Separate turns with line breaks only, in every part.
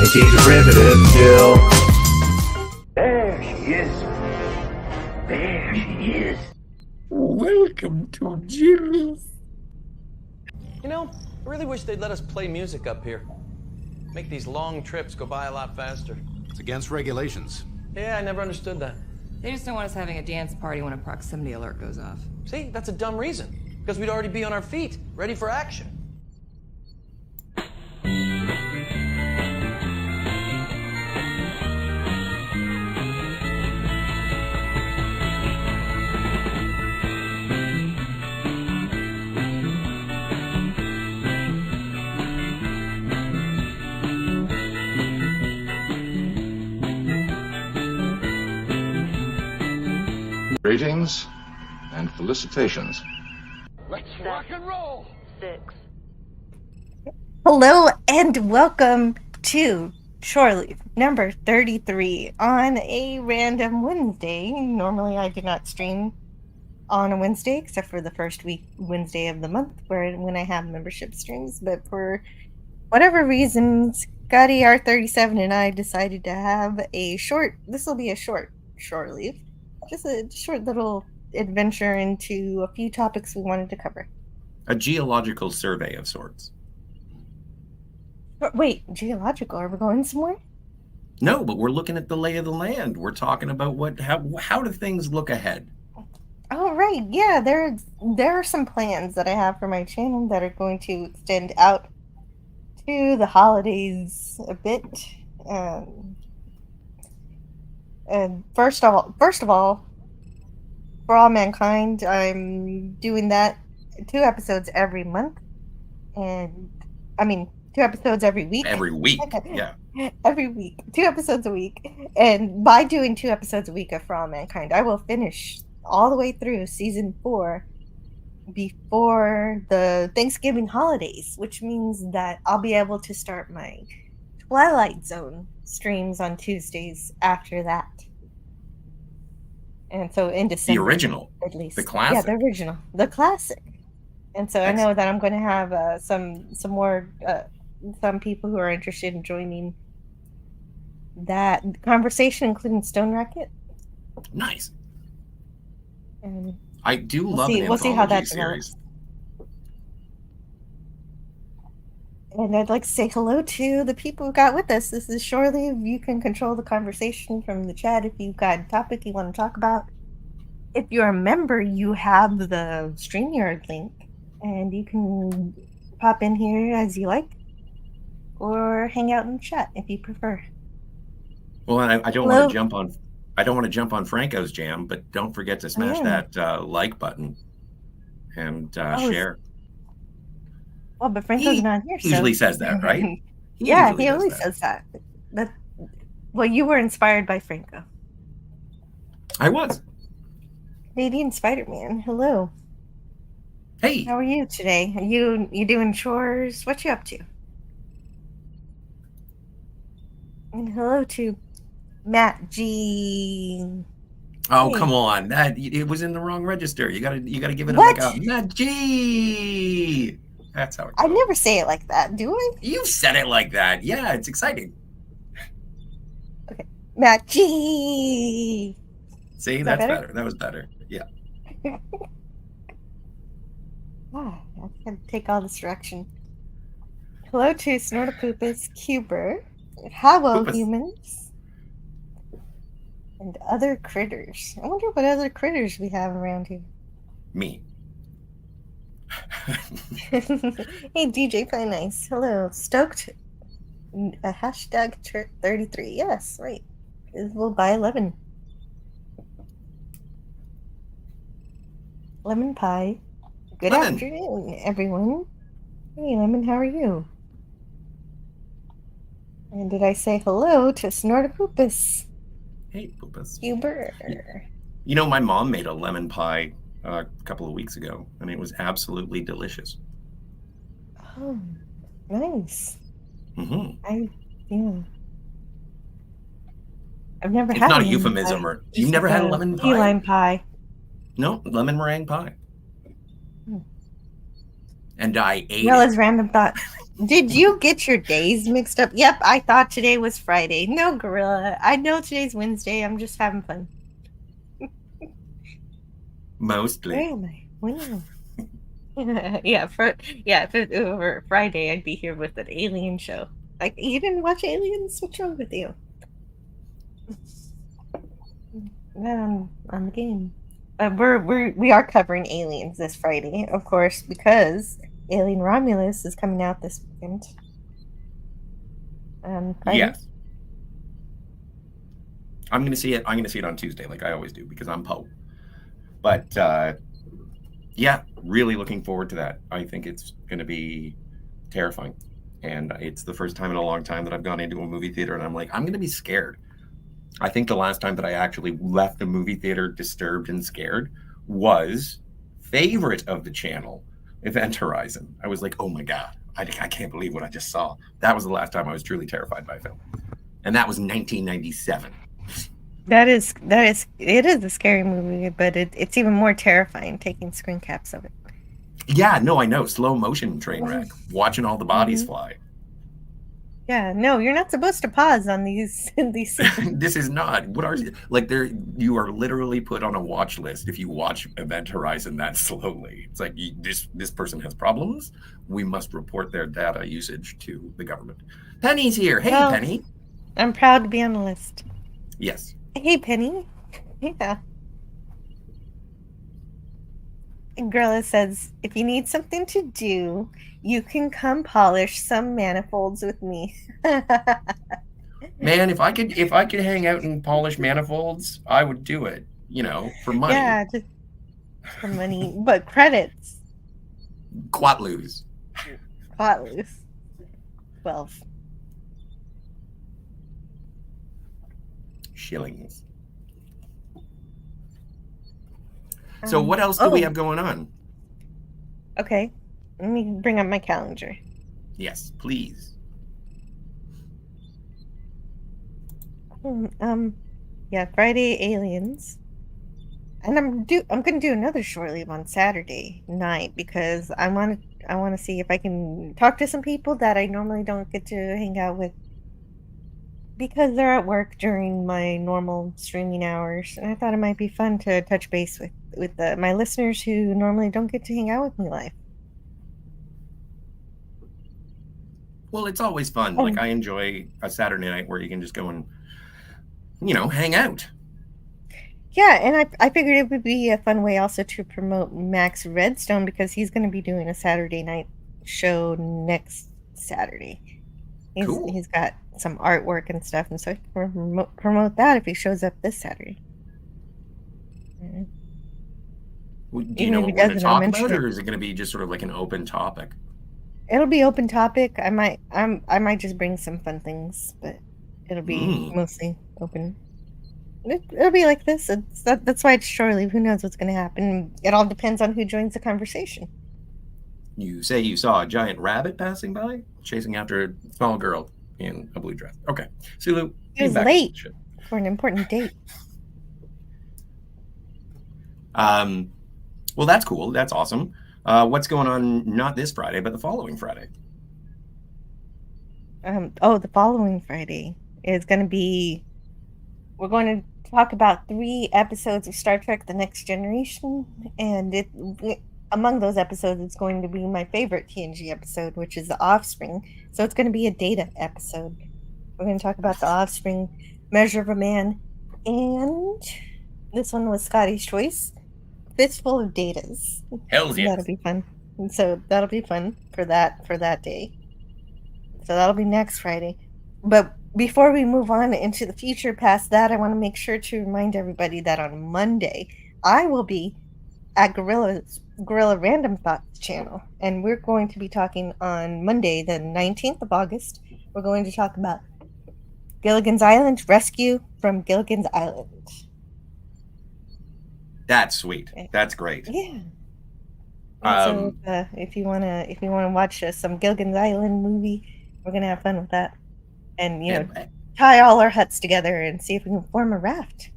Anti-derivative Jill.
There she is. There she is.
Welcome to Jill's.
You know, I really wish they'd let us play music up here. Make these long trips go by a lot faster.
It's against regulations.
Yeah, I never understood that.
They just don't want us having a dance party when a proximity alert goes off.
See, that's a dumb reason. Because we'd already be on our feet, ready for action.
Greetings and felicitations.
Let's rock and roll.
6.
Hello and welcome to Shore Leave number 33 on a random Wednesday. Normally I do not stream on a Wednesday except for the first week Wednesday of the month when I have membership streams, but for whatever reason Scotty R37 and I decided to have this will be a short Shore Leave. Just a short little adventure into a few topics we wanted to cover.
A geological survey of sorts.
But wait, geological? Are we going somewhere?
No, but we're looking at the lay of the land. We're talking about how do things look ahead?
Oh, right. Yeah, there are some plans that I have for my channel that are going to extend out to the holidays a bit. And first of all, for all mankind, I'm doing that 2 episodes every month, and 2 episodes every week.
Every week, yeah.
Every week, 2 episodes a week, and by doing 2 episodes a week of For All Mankind, I will finish all the way through season 4 before the Thanksgiving holidays, which means that I'll be able to start my Twilight Zone streams on Tuesdays after that. And so in December,
the original,
at least,
the classic.
Yeah, the original, the classic. And so excellent. I know that I'm going to have some people who are interested in joining that conversation, including Stone Racket.
Nice.
And
I do love an
we'll see how that
series.
Develops. And I'd like to say hello to the people who got with us. This is Shore Leave. You can control the conversation from the chat if you've got a topic you want to talk about. If you're a member, you have the StreamYard link, and you can pop in here as you like, or hang out in the chat if you prefer.
Well, I don't want to jump on. I don't want to jump on Franco's jam, but don't forget to smash that like button and share.
Well, but Franco's not here.
He usually says that, right?
He always says that. But you were inspired by Franco.
I was.
Canadian Spider-Man. Hello.
Hey.
How are you today? Are you doing chores? What you up to? And hello to Matt G.
Oh, come on! It was in the wrong register. You gotta give it
what?
a Matt G. That's how it goes.
I never say it like that, do I?
You said it like that. Yeah, it's exciting.
Okay. Matt G.
See, that's better? That was better. Yeah.
I can take all this direction. Hello to Snortopoopus, Cuber, Hello Humans, and other critters. I wonder what other critters we have around here.
Me.
Hey DJ Play Nice. Hello. Stoked. Hashtag 33. Yes, right. We'll buy 11. Lemon pie. Good afternoon, everyone. Hey Lemon, how are you? And did I say hello to Snortopoopus?
Hey Poopus.
Huber.
You know, my mom made a lemon pie a couple of weeks ago, and it was absolutely delicious.
Oh, nice.
Mm-hmm.
I've never
it's
had.
It's not a euphemism, or you've never had a lemon pie?
Key lime pie.
No, lemon meringue pie. And I ate
Well, as random thought. Did you get your days mixed up? Yep, I thought today was Friday. No, Gorilla. I know today's Wednesday. I'm just having fun.
Mostly.
Where am I? When am I? If it were Friday, I'd be here with an alien show. Like, you didn't watch Aliens? What's wrong with you? On the game. We are covering Aliens this Friday, of course, because Alien Romulus is coming out this weekend. Friday.
Yes. I'm gonna see it. I'm gonna see it on Tuesday, like I always do, because I'm Poe. But yeah, really looking forward to that. I think it's gonna be terrifying, and it's the first time in a long time that I've gone into a movie theater and I'm like, I'm gonna be scared. I think the last time that I actually left a movie theater disturbed and scared was favorite of the channel, Event Horizon. I was like, oh my God, I can't believe what I just saw. That was the last time I was truly terrified by a film. And that was 1997.
It is a scary movie, but it's even more terrifying taking screen caps of it.
Yeah, no, I know. Slow motion train wreck, watching all the bodies fly.
Yeah, no, you're not supposed to pause on these
This is not. What are like there? You are literally put on a watch list if you watch Event Horizon that slowly. It's like this person has problems. We must report their data usage to the government. Penny's here. Hey, well, Penny.
I'm proud to be on the list.
Yes.
Hey, Penny. Yeah. Gorilla says, if you need something to do, you can come polish some manifolds with me.
Man, if I could hang out and polish manifolds, I would do it, for money.
Yeah, just for money. But credits.
Quatloos.
12
shillings. So what else do we have going on?
Okay, let me bring up my calendar.
Yes, please.
Yeah, Friday Aliens, and I'm gonna do another short leave on Saturday night because I want to see if I can talk to some people that I normally don't get to hang out with because they're at work during my normal streaming hours, and I thought it might be fun to touch base with my listeners who normally don't get to hang out with me live.
Well, it's always fun. Like I enjoy a Saturday night where you can just go and hang out.
Yeah, and I figured it would be a fun way also to promote Max Redstone because he's going to be doing a Saturday night show next Saturday.
Cool.
He's got some artwork and stuff, and so I can promote that if he shows up this Saturday.
Do you know what we're going to talk about, or is it going to be just sort of like an open topic?
It'll be open topic. I might just bring some fun things, but it'll be mostly open. It'll be like this. That's why it's short leave. Who knows what's going to happen? It all depends on who joins the conversation.
You say you saw a giant rabbit passing by, chasing after a small girl in a blue dress. Okay, Sulu.
He was late for an important date.
Well, that's cool. That's awesome. What's going on? Not this Friday, but the following Friday.
The following Friday is going to be. We're going to talk about 3 episodes of Star Trek: The Next Generation, and among those episodes, it's going to be my favorite TNG episode, which is The Offspring. So it's going to be a Data episode. We're going to talk about The Offspring, Measure of a Man, and this one was Scotty's choice, Fistful of Datas.
Hells yeah.
That'll be fun. And so that'll be fun for that day. So that'll be next Friday. But before we move on into the future past that, I want to make sure to remind everybody that on Monday, I will be at Gorilla Random Thoughts channel, and we're going to be talking on Monday, the 19th of August. We're going to talk about Gilligan's Island, Rescue from Gilligan's Island.
That's sweet. That's great.
Yeah. So if you wanna watch some Gilligan's Island movie, we're gonna have fun with that, and tie all our huts together and see if we can form a raft.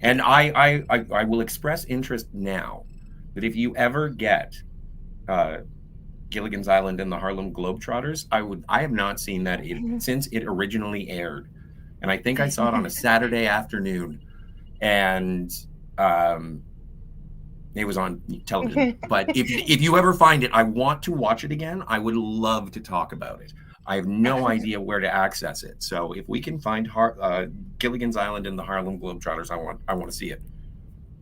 And I will express interest now that if you ever get Gilligan's Island and the Harlem Globetrotters. I have not seen that since it originally aired, and I think I saw it on a Saturday afternoon, and it was on television. But if you ever find it, I want to watch it again. I would love to talk about it. I have no idea where to access it. So if we can find Gilligan's Island and the Harlem Globetrotters, I want to see it.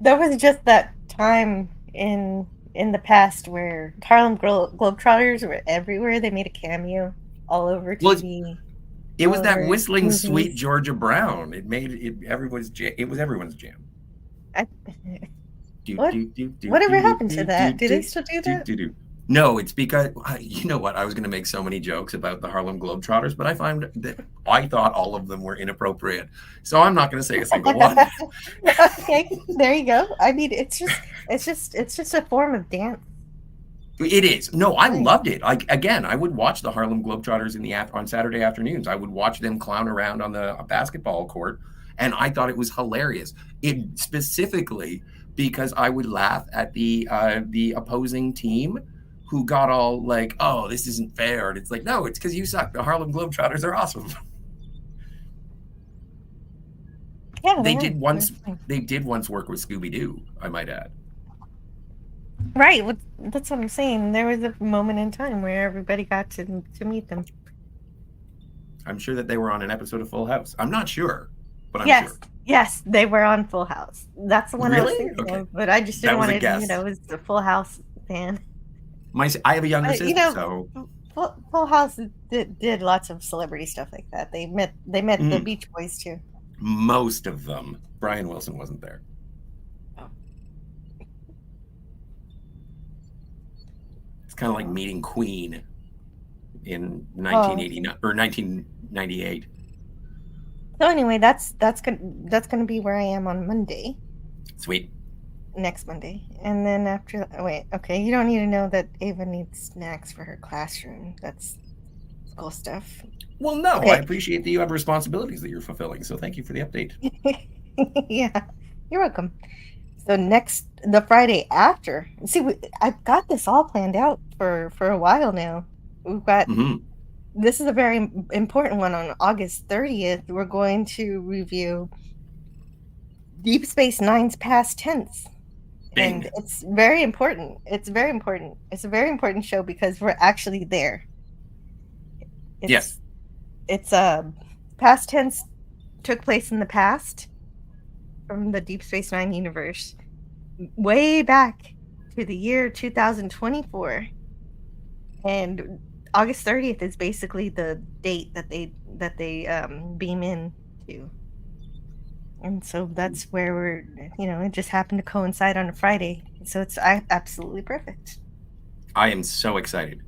There was just that time in the past where Harlem Globetrotters were everywhere. They made a cameo all over TV.
It was that whistling movies. Sweet Georgia Brown. It made it everyone's. It was everyone's jam.
Whatever happened to that? Do they still do that?
No, it's because you know what? I was going to make so many jokes about the Harlem Globetrotters, but I found that I thought all of them were inappropriate, so I'm not going to say a single one.
Okay, there you go. I mean, it's just a form of dance.
It is. No, I loved it. I would watch the Harlem Globetrotters on Saturday afternoons. I would watch them clown around on the basketball court, and I thought it was hilarious. It specifically because I would laugh at the opposing team who got all like, "Oh, this isn't fair," and it's like, no, it's because you suck. The Harlem Globetrotters are awesome.
Yeah,
they did once work with Scooby-Doo, I might add.
Right, that's what I'm saying. There was a moment in time where everybody got to meet them.
I'm sure that they were on an episode of Full House. I'm not sure, but I'm sure.
Yes, they were on Full House. That's the one I was thinking of, but I just didn't want to, as a Full House fan.
I have a younger sister, so
Full House did lots of celebrity stuff like that. They met the Beach Boys too.
Most of them. Brian Wilson wasn't there.
Oh.
It's kind of like meeting Queen in 1989 or 1998.
So anyway, that's gonna be where I am on Monday.
Sweet.
Next Monday, and then after that, wait, okay, you don't need to know that Ava needs snacks for her classroom. That's cool stuff.
Well, no, okay. I appreciate that you have responsibilities that you're fulfilling, so thank you for the update.
Yeah, you're welcome. So the Friday after, see, I've got this all planned out for a while now. We've got this is a very important one. On August 30th, we're going to review Deep Space Nine's past tense.
Bing.
And it's very important. It's very important. It's a very important show because we're actually there.
Yes.
It's past tense took place in the past from the Deep Space Nine universe, way back to the year 2024. And August 30th is basically the date that they beam in to. And so that's where we're, it just happened to coincide on a Friday. So it's absolutely perfect.
I am so excited.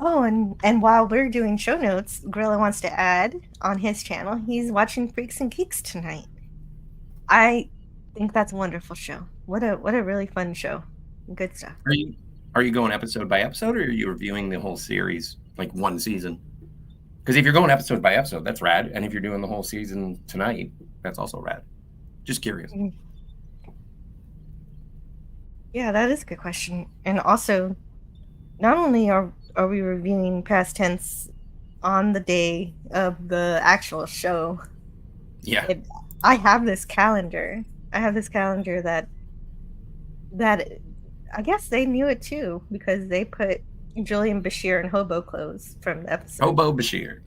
Oh, and while we're doing show notes, Gorilla wants to add on his channel, he's watching Freaks and Geeks tonight. I think that's a wonderful show. What a really fun show. Good stuff.
Are you going episode by episode, or are you reviewing the whole series, like one season? Because if you're going episode by episode, that's rad. And if you're doing the whole season tonight, that's also rad. Just curious.
Yeah, that is a good question. And also, not only are we reviewing past tense on the day of the actual show.
Yeah.
I have this calendar. that I guess they knew it too, because they put Julian Bashir in hobo clothes from the episode.
Hobo Bashir.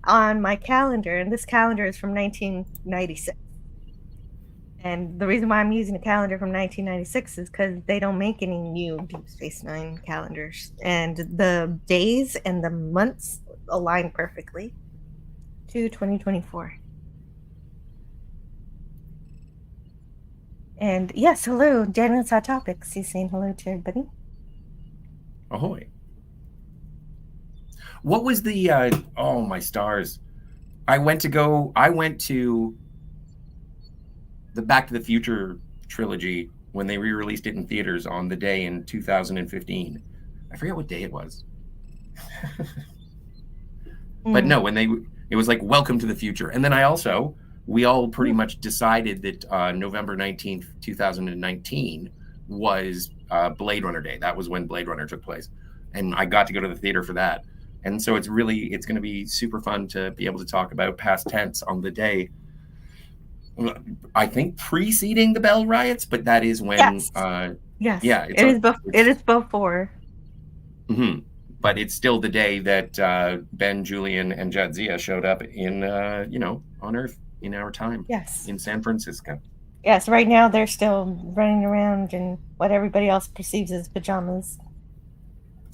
On my calendar, and this calendar is from 1996. And the reason why I'm using a calendar from 1996 is because they don't make any new Deep Space Nine calendars. And the days and the months align perfectly to 2024. And yes, hello, Daniel's Hot Topics. He's saying hello to everybody.
Ahoy. What was the, oh my stars. I went to the Back to the Future trilogy when they re-released it in theaters on the day in 2015. I forget what day it was. But no, it was like Welcome to the Future. And then we all pretty much decided that November 19th, 2019 was Blade Runner Day. That was when Blade Runner took place, and I got to go to the theater for that. And so it's going to be super fun to be able to talk about past tense on the day. I think preceding the Bell riots, but that is when.
Yes. Yes.
Yeah,
it is before.
Mm-hmm. But it's still the day that Ben, Julian, and Jadzia showed up in, on Earth in our time.
Yes.
In San Francisco.
Yes, right now they're still running around in what everybody else perceives as pajamas.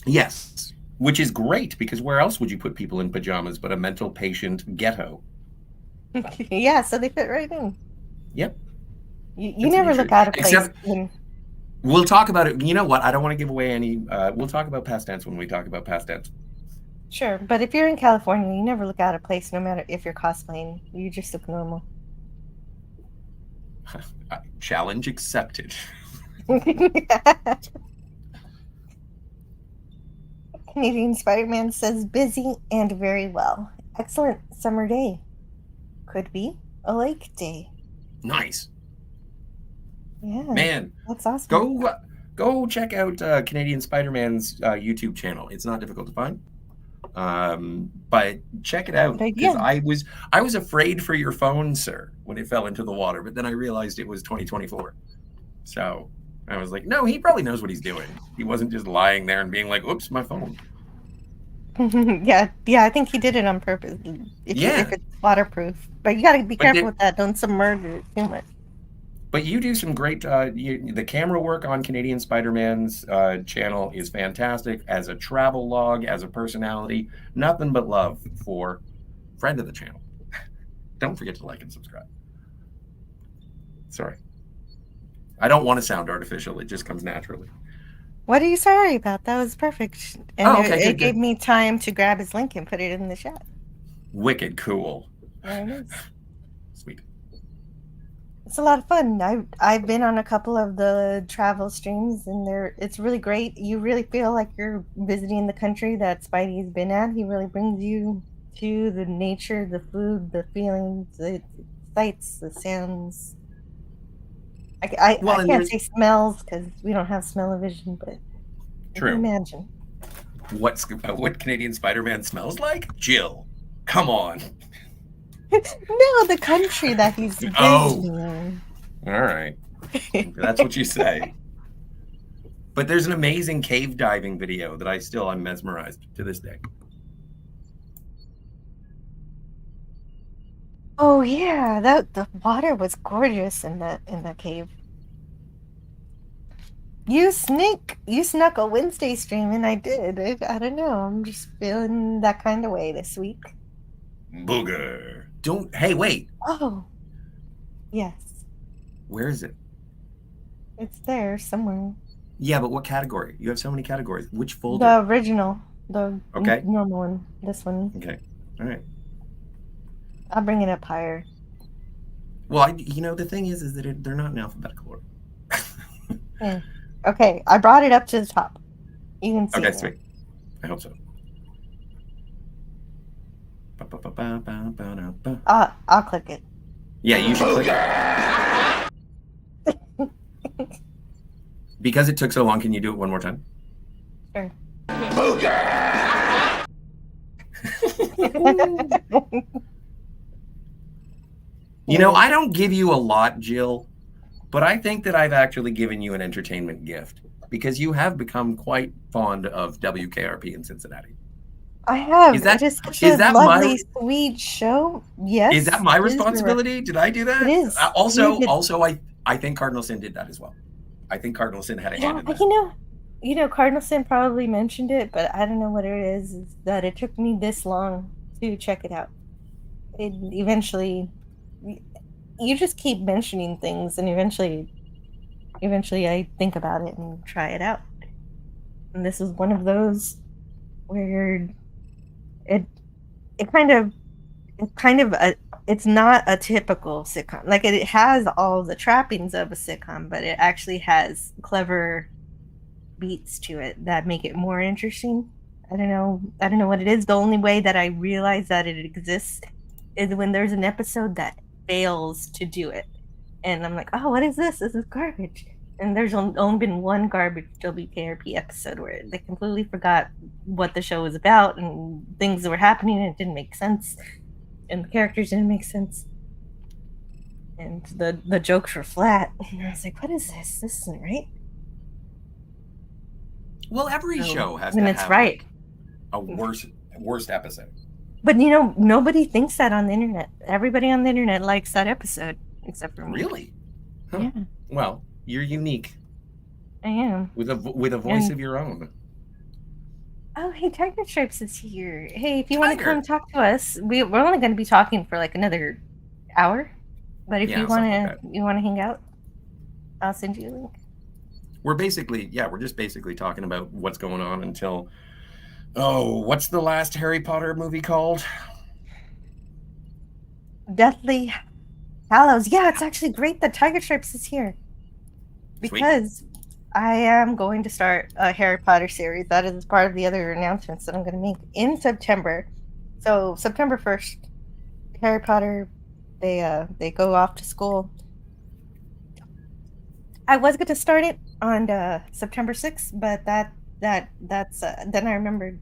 Yes, which is great, because where else would you put people in pajamas but a mental patient ghetto?
Yeah, so they fit right in.
Yep.
You never look out of place.
Except, we'll talk about it. You know what? I don't want to give away any. We'll talk about past tense when we talk about past tense.
Sure, but if you're in California, you never look out of place, no matter if you're cosplaying. You just look normal.
Challenge accepted.
Canadian Spider-Man says busy and very well. Excellent summer day. Could be a lake day.
Nice.
Yeah.
Man,
that's awesome.
Go check out Canadian Spider-Man's YouTube channel. It's not difficult to find. But check it out, because I was afraid for your phone, sir, when it fell into the water, but then I realized it was 2024. So I was like, no, he probably knows what he's doing. He wasn't just lying there and being like, oops, my phone.
yeah, I think he did it on purpose. If it's waterproof. But you gotta be careful with that. Don't submerge it too much.
But you do some great, the camera work on Canadian Spider-Man's channel is fantastic. As a travel log, as a personality, nothing but love for friend of the channel. Don't forget to like and subscribe. Sorry. I don't want to sound artificial. It just comes naturally.
What are you sorry about? That was perfect. And it gave me time to grab his link and put it in the chat.
Wicked cool.
There it is.
Sweet.
It's a lot of fun. I've been on a couple of the travel streams, and it's really great. You really feel like you're visiting the country that Spidey's been at. He really brings you to the nature, the food, the feelings, the sights, the sounds. I can't say smells because we don't have smell-o-vision, but
true.
I can imagine.
What Canadian Spider-Man smells like? Jill, come on.
No, the country that he's visiting.
Oh, all right. That's what you say. But there's an amazing cave diving video that I'm mesmerized to this day.
Oh yeah, the water was gorgeous in the cave. You snuck a Wednesday stream, and I did. I don't know. I'm just feeling that kind of way this week.
Booger. Hey, wait.
Oh. Yes.
Where is it?
It's there somewhere.
Yeah, but what category? You have so many categories. Which folder?
The original. The
okay.
Normal one. This one.
Okay. All right.
I'll bring it up higher.
Well, the thing is that they're not in alphabetical order.
Yeah. Okay, I brought it up to the top. You can see it.
Okay, sweet. I hope so.
I'll click it.
Yeah, you should click it. Because it took so long, can you do it one more time?
Sure.
I don't give you a lot, Jill, but I think that I've actually given you an entertainment gift, because you have become quite fond of WKRP in Cincinnati.
I have.
Is that
lovely, sweet show? Yes.
Is that my responsibility? Did I do that?
It is.
Also, I think Cardinal Sin did that as well. I think Cardinal Sin had a hand in that.
Cardinal Sin probably mentioned it, but I don't know what it is that it took me this long to check it out. It eventually, you just keep mentioning things, and eventually I think about it and try it out. And this is one of those where it's not a typical sitcom. Like, it has all the trappings of a sitcom, but it actually has clever beats to it that make it more interesting. I don't know what it is. The only way that I realize that it exists is when there's an episode that fails to do it, and I'm like, oh, what is this? This is garbage. And there's only been one garbage WKRP episode where they completely forgot what the show was about and things that were happening and it didn't make sense. And the characters didn't make sense. And the jokes were flat. And I was like, what is this? This isn't right.
Well, every
So,
show has
when
to
it's
have
right.
like, a worst episode.
But you know, nobody thinks that on the internet. Everybody on the internet likes that episode, except for me.
Really? Huh.
Yeah,
Well, you're unique
I am.
with a voice
And-
of your own.
Oh, hey, Tiger Stripes is here. Hey, if you want to
Tiger.
come talk to us, we're only going to be talking for like another hour. But if
Yeah,
you want
something
to,
like that.
you want to hang out, I'll send you a link.
We're just basically talking about what's going on until. Oh, what's the last Harry Potter movie called?
Deathly Hallows. Yeah, it's actually great that Tiger Stripes is here
Sweet.
because I am going to start a Harry Potter series. That is part of the other announcements that I'm going to make in September. So September 1st, Harry Potter, they go off to school. I was going to start it on September 6th, but that's then I remembered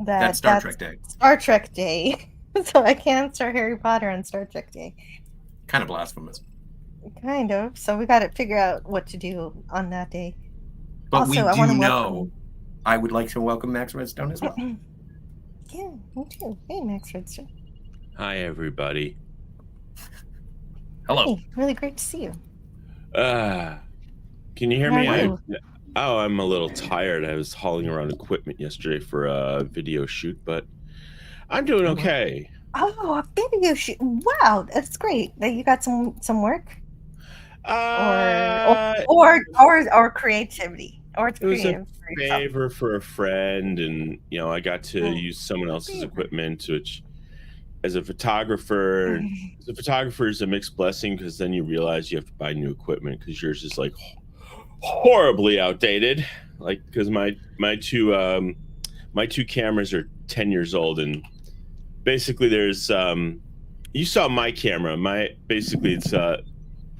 that
That's Star Trek Day.
Star Trek Day. So I can't start Harry Potter on Star Trek Day.
Kind of blasphemous.
Kind of. So we got to figure out what to do on that day.
But
Also,
we
I
do
wanna
know. I would like to welcome Max Redstone as well.
Yeah, me too. Hey, Max Redstone.
Hi, everybody.
Hello.
Hey, really great to see you.
Can you hear
How
me?
are you?
I'm a little tired. I was hauling around equipment yesterday for a video shoot, but I'm doing okay.
Oh, a video shoot! Wow, that's great. That you got some work, or creativity, or it's
It was a
creative. for yourself.
favor for a friend, and I got to
Oh,
use someone else's
favor.
equipment, which, as a photographer, is a mixed blessing because then you realize you have to buy new equipment because yours is like horribly outdated. Like because my two cameras are 10 years old, and basically there's you saw my camera. It's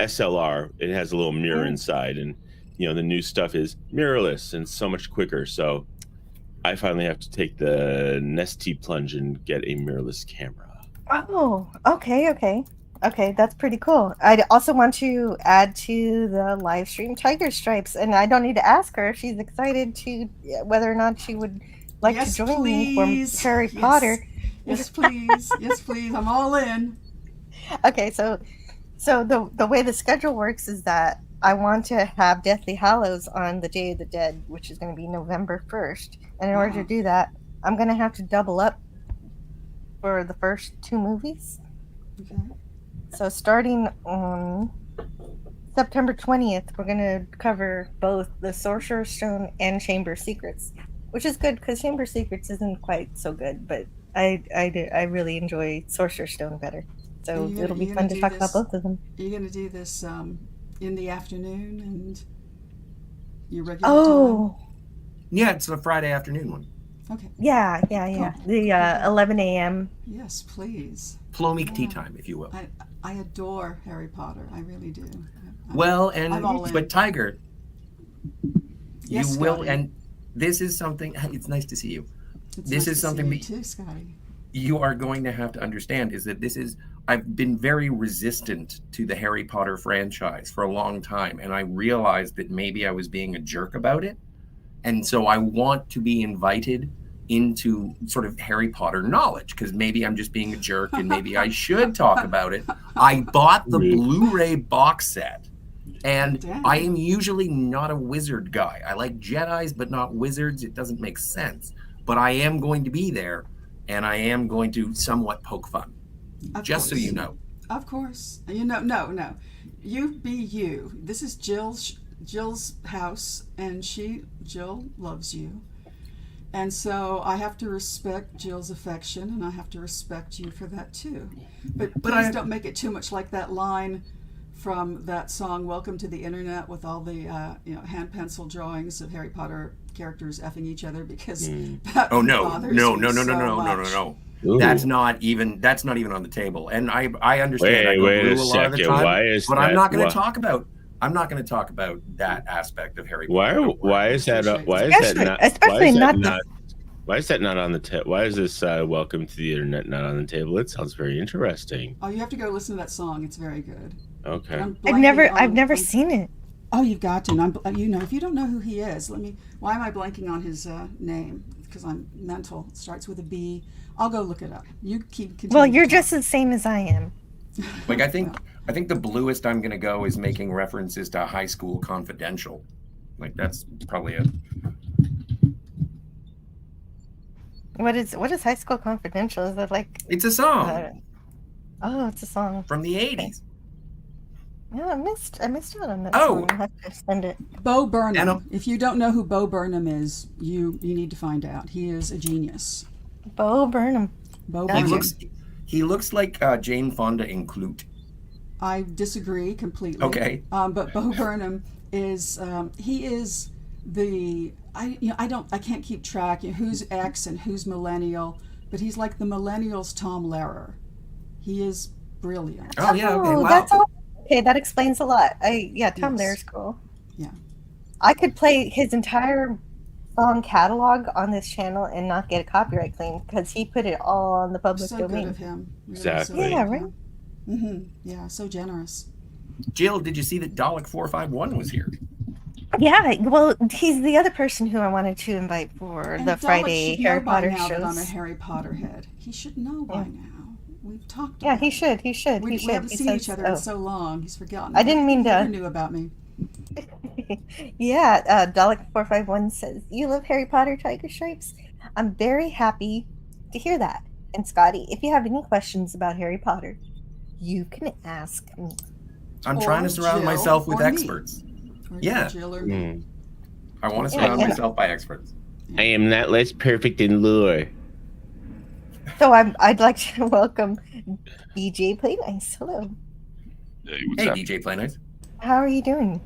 SLR. It has a little mirror inside, and the new stuff is mirrorless and so much quicker. So I finally have to take the Nestea plunge and get a mirrorless camera.
Oh, okay. That's pretty cool. I also want to add to the live stream Tiger Stripes, and I don't need to ask her if she's excited to whether or not she would like
Yes,
to join
please.
me for Harry
Yes.
Potter.
Yes, please. Yes, please. I'm all in.
Okay, so the way the schedule works is that I want to have Deathly Hallows on the Day of the Dead, which is going to be November 1st. And in order to do that, I'm going to have to double up for the first two movies.
Okay.
So starting on September 20th, we're going to cover both the Sorcerer's Stone and Chamber Secrets, which is good because Chamber Secrets isn't quite so good, but I really enjoy Sorcerer's Stone better. So it'll be fun to talk about both of them.
Are you going to do this in the afternoon and your regular
Oh,
Yeah, it's a Friday afternoon one.
time? Okay.
yeah.
Cool.
The 11 a.m.
Yes, please.
Flowmeek tea time, if you will.
I adore Harry Potter. I really do.
Well,
I'm all in.
but Tiger,
Yes,
you will,
Scotty.
and this is something. It's nice to see you.
It's
this
nice
is
to
something
see you
that-
too, Scotty.
You are going to have to understand is that I've been very resistant to the Harry Potter franchise for a long time, and I realized that maybe I was being a jerk about it, and so I want to be invited into sort of Harry Potter knowledge because maybe I'm just being a jerk and maybe I should talk about it. I bought the Blu-ray box set, and
Damn.
I am usually not a wizard guy. I like Jedis, but not wizards. It doesn't make sense, but I am going to be there. And I am going to somewhat poke fun,
Of
just so
course.
you know.
Of course. No. You be you. This is Jill's house, and Jill loves you. And so I have to respect Jill's affection, and I have to respect you for that too. But please don't make it too much like that line from that song "Welcome to the Internet" with all the hand pencil drawings of Harry Potter characters effing each other, because that
Oh no,
bothers
no.
me so much.
Ooh.
That's not even on the table. And I understand I go
Wait
blue
a
a lot of the
second.
time,
Why is
but I'm
that-
not going
why-
to talk about I'm not going to talk about that aspect of Harry
Why?
Potter.
Why is that? Why is that not?
Especially not the.
Why is that not on the table? Why is this "Welcome to the Internet" not on the table? It sounds very interesting.
Oh, you have to go listen to that song. It's very good.
Okay.
I've never seen it.
Oh, you've got to. And if you don't know who he is, why am I blanking on his name? Because I'm mental. It starts with a B. I'll go look it up. You continue.
Well, you're just the same as I am.
Like I think the bluest I'm going to go is making references to High School Confidential. Like that's probably it.
What is High School Confidential? Is it like?
It's a song.
It's a song
from the 80s.
Yeah, I missed out on that.
Oh,
I'll have to send it.
Bo Burnham. If you don't know who Bo Burnham is, you need to find out. He is a genius.
Bo Burnham.
Bo Burnham.
He looks like Jane Fonda in Clute.
I disagree completely.
Okay.
But Bo Burnham is he is the I can't keep track who's X and who's millennial, but he's like the millennials' Tom Lehrer. He is brilliant.
Oh yeah, okay, wow.
That's all. Okay, that explains a lot. Tom Lehrer's cool.
Yeah.
I could play his entire song catalog on this channel and not get a copyright claim because he put it all on the public domain.
Good of him. Really
Exactly.
Yeah, right?
Mm-hmm. Yeah, so generous.
Jill, did you see that Dalek 451 was here?
Yeah, well, he's the other person who I wanted to invite for the Friday Harry Potter shows.
That I'm a Harry Potter head. He should know by now. We've talked.
Yeah, he should. We
haven't seen each other in so long. He's forgotten.
I didn't mean to.
He never knew about me.
Yeah, Dalek451 says, "You love Harry Potter, Tiger Stripes?" I'm very happy to hear that. And Scotty, if you have any questions about Harry Potter, you can ask me.
I'm trying to surround myself with experts. Yeah.
Jill or me.
I want to surround myself by experts.
I am not less perfect in lore.
So I'd like to welcome DJ Play Nice. Hello.
Hey, what's up?
DJ Play Nice.
How are you doing?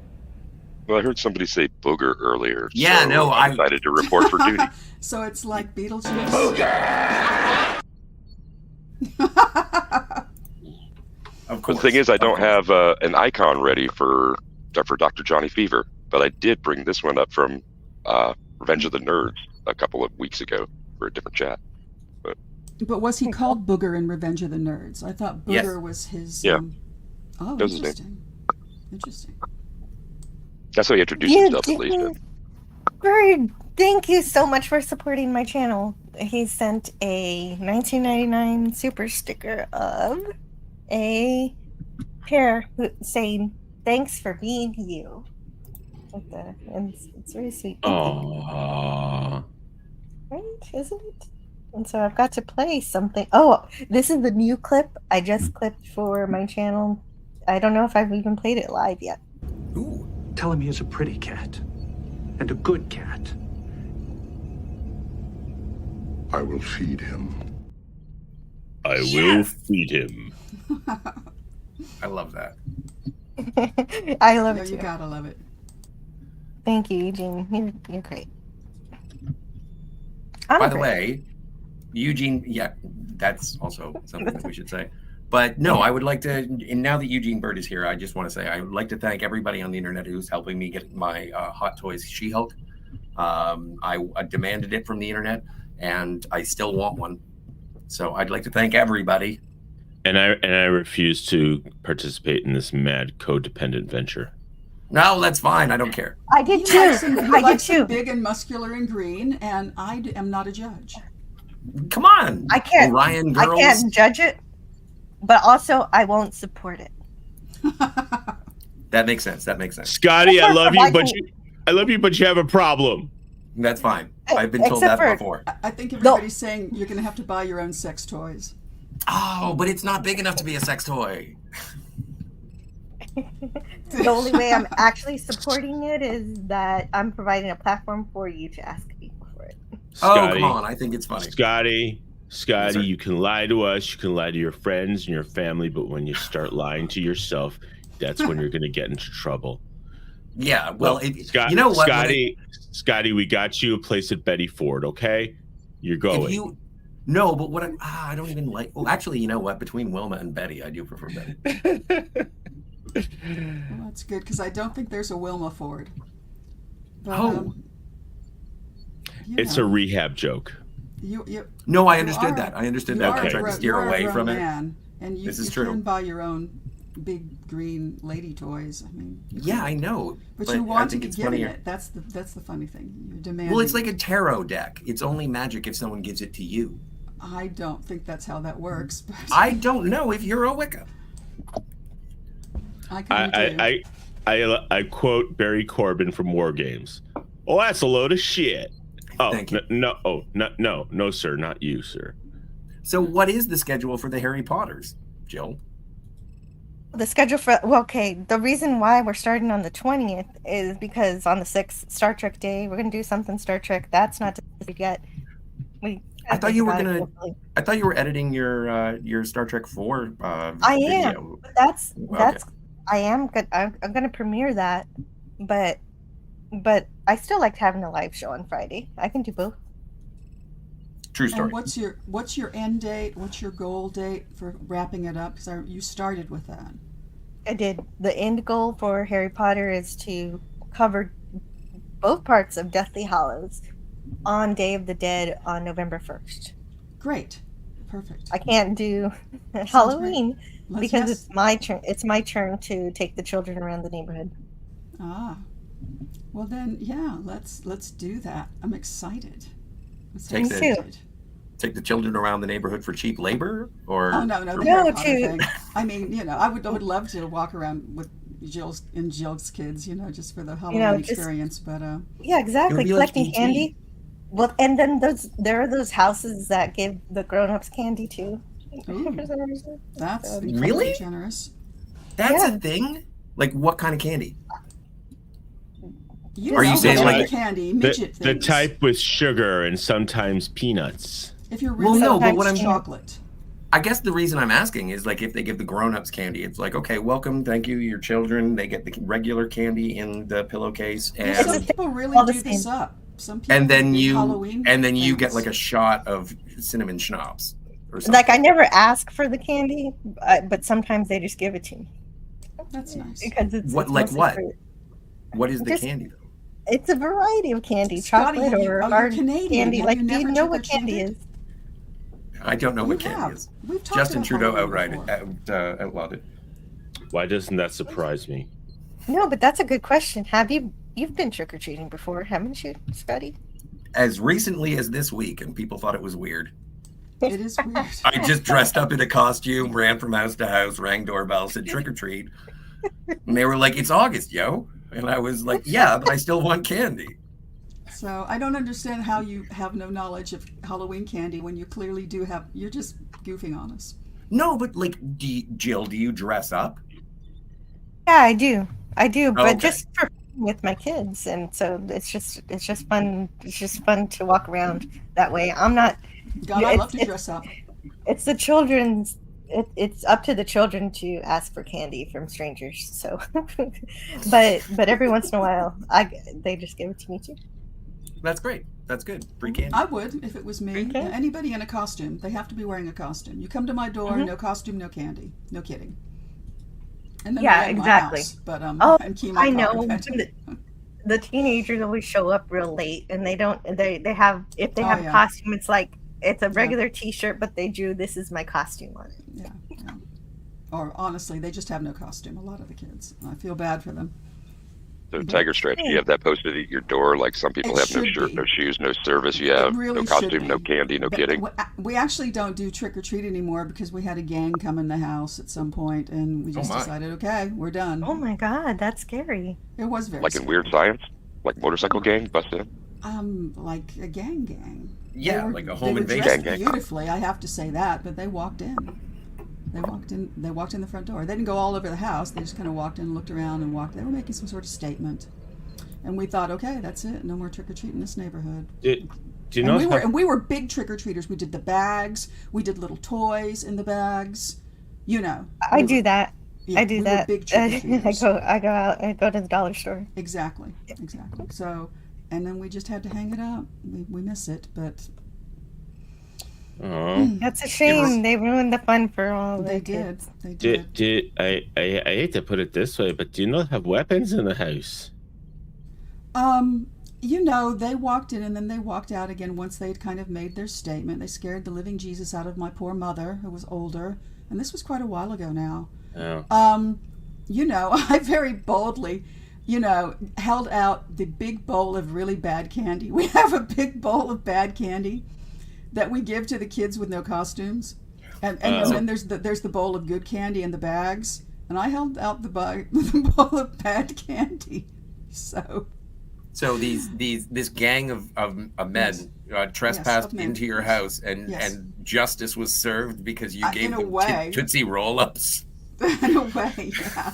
Well, I heard somebody say booger earlier.
Yeah,
so
no,
I decided to report for duty.
So it's like Beetlejuice.
Booger!
Of course.
The thing is, I don't have an icon ready for Dr. Johnny Fever, but I did bring this one up from Revenge of the Nerds a couple of weeks ago for a different chat.
But was he called Booger in Revenge of the Nerds? I thought Booger was his...
Yeah.
Oh,
that was
interesting. Interesting.
That's how he introduced himself, at least.
Bird, thank you so much for supporting my channel. He sent a 1999 super sticker of a pair saying, "Thanks for being you." And it's very sweet.
Aww.
Right, isn't it? And so I've got to play something. Oh, this is the new clip I just clipped for my channel. I don't know if I've even played it live yet.
Ooh.
Tell him he is a pretty cat. And a good cat.
I will feed him.
I will feed him.
I love that.
I love it too.
You gotta love it.
Thank you, Eugene. You're great.
By the way, Eugene, that's also something that we should say. But no, I would like to, and now that Eugene Bird is here, I just want to say I would like to thank everybody on the internet who's helping me get my Hot Toys She-Hulk. I demanded it from the internet, and I still want one. So I'd like to thank everybody.
And I refuse to participate in this mad codependent venture.
No, that's fine. I don't care.
I did too.
I did too. Big and muscular and green, and I am not a judge.
Come on.
I can't.
Orion girls.
I can't judge it, but also I won't support it.
That makes sense.
Scotty, I love you, but you have a problem.
That's fine. I've been told that before.
I think everybody's saying you're going to have to buy your own sex toys.
Oh, but it's not big enough to be a sex toy.
The only way I'm actually supporting it is that I'm providing a platform for you to ask people for it.
Scotty,
come on. I think it's funny.
Scotty,
Yes,
you can lie to us, you can lie to your friends and your family, but when you start lying to yourself, that's when you're going to get into trouble.
Yeah, well,
you know what, Scotty, we got you a place at Betty Ford, okay? You're going.
No, but what I don't even like. Well, actually, you know what? Between Wilma and Betty, I do prefer Betty.
Well, that's good. good because I don't think there's a Wilma Ford. But,
Oh.
It's a rehab joke.
No, I understood that. I understood that. I
Okay.
tried to steer away from it.
Man, and you,
This is
you
true.
can buy your own big green lady toys. I mean,
Yeah, I know.
but you want
I
to
think
be
it's
given
funnier.
it. That's the funny thing. You're demanding.
Well, it's like a tarot deck. It's only magic if someone gives it to you.
I don't think that's how that works. But
I don't know if you're a Wicca.
I kind of do.
I quote Barry Corbin from War Games. Oh, that's a load of shit. Oh,
Thank you.
No, sir, not you, sir.
So what is the schedule for the Harry Potters, Jill?
The schedule for, well, okay, the reason why we're starting on the 20th is because on the 6th, Star Trek Day, we're going to do something Star Trek. That's not decided yet.
I thought you were editing your Star Trek 4
I
video.
am. That's I am good. I'm going to premiere that, but I still liked having a live show on Friday. I can do both.
True story.
And what's your end date? What's your goal date for wrapping it up? Because you started with that.
I did. The end goal for Harry Potter is to cover both parts of Deathly Hallows on Day of the Dead on November 1st.
Great. Perfect.
I can't do
Sounds
Halloween
great.
because
Yes.
it's my turn. It's my turn to take the children around the neighborhood.
Ah. Well then, yeah, let's do that. I'm excited.
Take the children around the neighborhood for cheap labor, or
Oh no, the Harry Potter thing. I mean, I would love to walk around with Jill's kids, just for the Halloween experience. But
yeah, exactly. Collecting
like
candy. Well, and then there are those houses that give the grown-ups candy too. For some reason.
That's
really
generous.
That's a thing. Like what kind of candy?
Are
you saying like
candy, midget
the
things.
type with sugar and sometimes peanuts?
If you're really
but what I'm
chocolate.
I guess the reason I'm asking is like if they give the grown-ups candy, it's like, okay, welcome, thank you, your children. They get the regular candy in the pillowcase, and
Some people really do this up. Some people
and then
Halloween
you get like a shot of cinnamon schnapps or something.
Like I never ask for the candy, but sometimes they just give it to me.
That's nice.
Because it's
what
it's
like
mostly
what?
fruit.
What is the candy though?
It's a variety of candy,
Scotty,
chocolate or hard
Canadian.
candy.
Have
Like,
you
do you
never
know what candy is?
I don't know what candy is.
We've talked
Justin
about
Trudeau
Halloween
outlawed it.
Why doesn't that surprise me?
No, but that's a good question. You've been trick or treating before, haven't you, Scotty?
As recently as this week, and people thought it was weird.
It is weird.
I just dressed up in a costume, ran from house to house, rang doorbell, said trick or treat, and they were like, "It's August, yo," and I was like, "Yeah, but I still want candy."
So I don't understand how you have no knowledge of Halloween candy when you clearly do have. You're just goofing on us.
No, but like, Jill, do you dress up?
Yeah, I do, but
Okay.
just for with my kids, and so it's just fun. It's just fun to walk around that way. I'm not.
God, I love to dress up.
It's the children's. It's up to the children to ask for candy from strangers. So, but every once in a while, they just give it to me too.
That's great. That's good. Free candy.
I would if it was me.
Okay.
Anybody in a costume, they have to be wearing a costume. You come to my door, no costume, no candy, no kidding. And then
Yeah,
we
exactly.
My house, but and chemo
I know.
card.
The teenagers always show up real late, and they don't. They have if they have
yeah.
a costume, it's like it's a regular T-shirt, but they drew "This is my costume" on it.
Yeah. Or honestly, they just have no costume. A lot of the kids. I feel bad for them.
So Tiger Stretch, do you have that posted at your door? Like some people
It
have no
should
shirt,
be.
no shoes, no service. You have
really
no
should
costume,
be.
no candy, no
But
kidding.
we actually don't do trick or treat anymore because we had a gang come in the house at some point, and we just decided, okay, we're done.
Oh my God, that's scary.
It was very
Like in
scary.
Weird Science, like motorcycle gang busted in.
Like a gang.
Yeah, like a home
they were
invasion.
dressed beautifully, I have to say that, but they walked in. They walked in the front door. They didn't go all over the house. They just kind of walked in, looked around, and walked. They were making some sort of statement. And we thought, okay, that's it. No more trick or treat in this neighborhood.
Do you know?
And we were big trick or treaters. We did the bags. We did little toys in the bags.
I do that.
Yeah,
I do
we were
that.
big trick-or-treaters.
I go out. I go to the dollar store.
Exactly. So, and then we just had to hang it up. We miss it, but
Oh,
That's a shame. They ruined the fun for all the
They
kids.
did. They did.
I hate to put it this way, but do you not have weapons in the house?
They walked in and then they walked out again once they'd kind of made their statement. They scared the living Jesus out of my poor mother, who was older, and this was quite a while ago now.
Oh.
I very boldly, held out the big bowl of really bad candy. We have a big bowl of bad candy that we give to the kids with no costumes, and then there's the bowl of good candy in the bags, and I held out the bowl of bad candy.
So this gang of men trespassed
men.
into your house, and justice was served because you gave them Tootsie Roll-Ups.
In a way, yeah.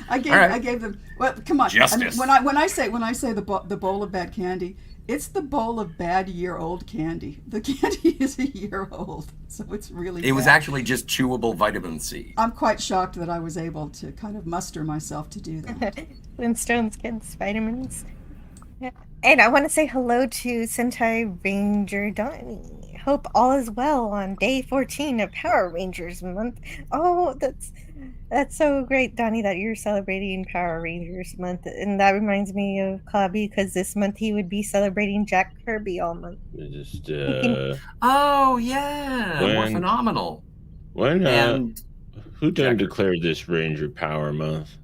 I gave them. Well, come on.
Justice.
I mean, when I say the bowl of bad candy, it's the bowl of bad year-old candy. The candy is a year old, so it's really.
It was actually just chewable vitamin C.
I'm quite shocked that I was able to kind of muster myself to do that.
Flintstones kids vitamins. Yeah. And I want to say hello to Sentai Ranger Donnie. Hope all is well on day 14 of Power Rangers month. Oh, that's so great, Donnie, that you're celebrating Power Rangers month. And that reminds me of Cobby, because this month he would be celebrating Jack Kirby all month.
Just
Oh yeah, more phenomenal.
When who done declared this Ranger Power Month?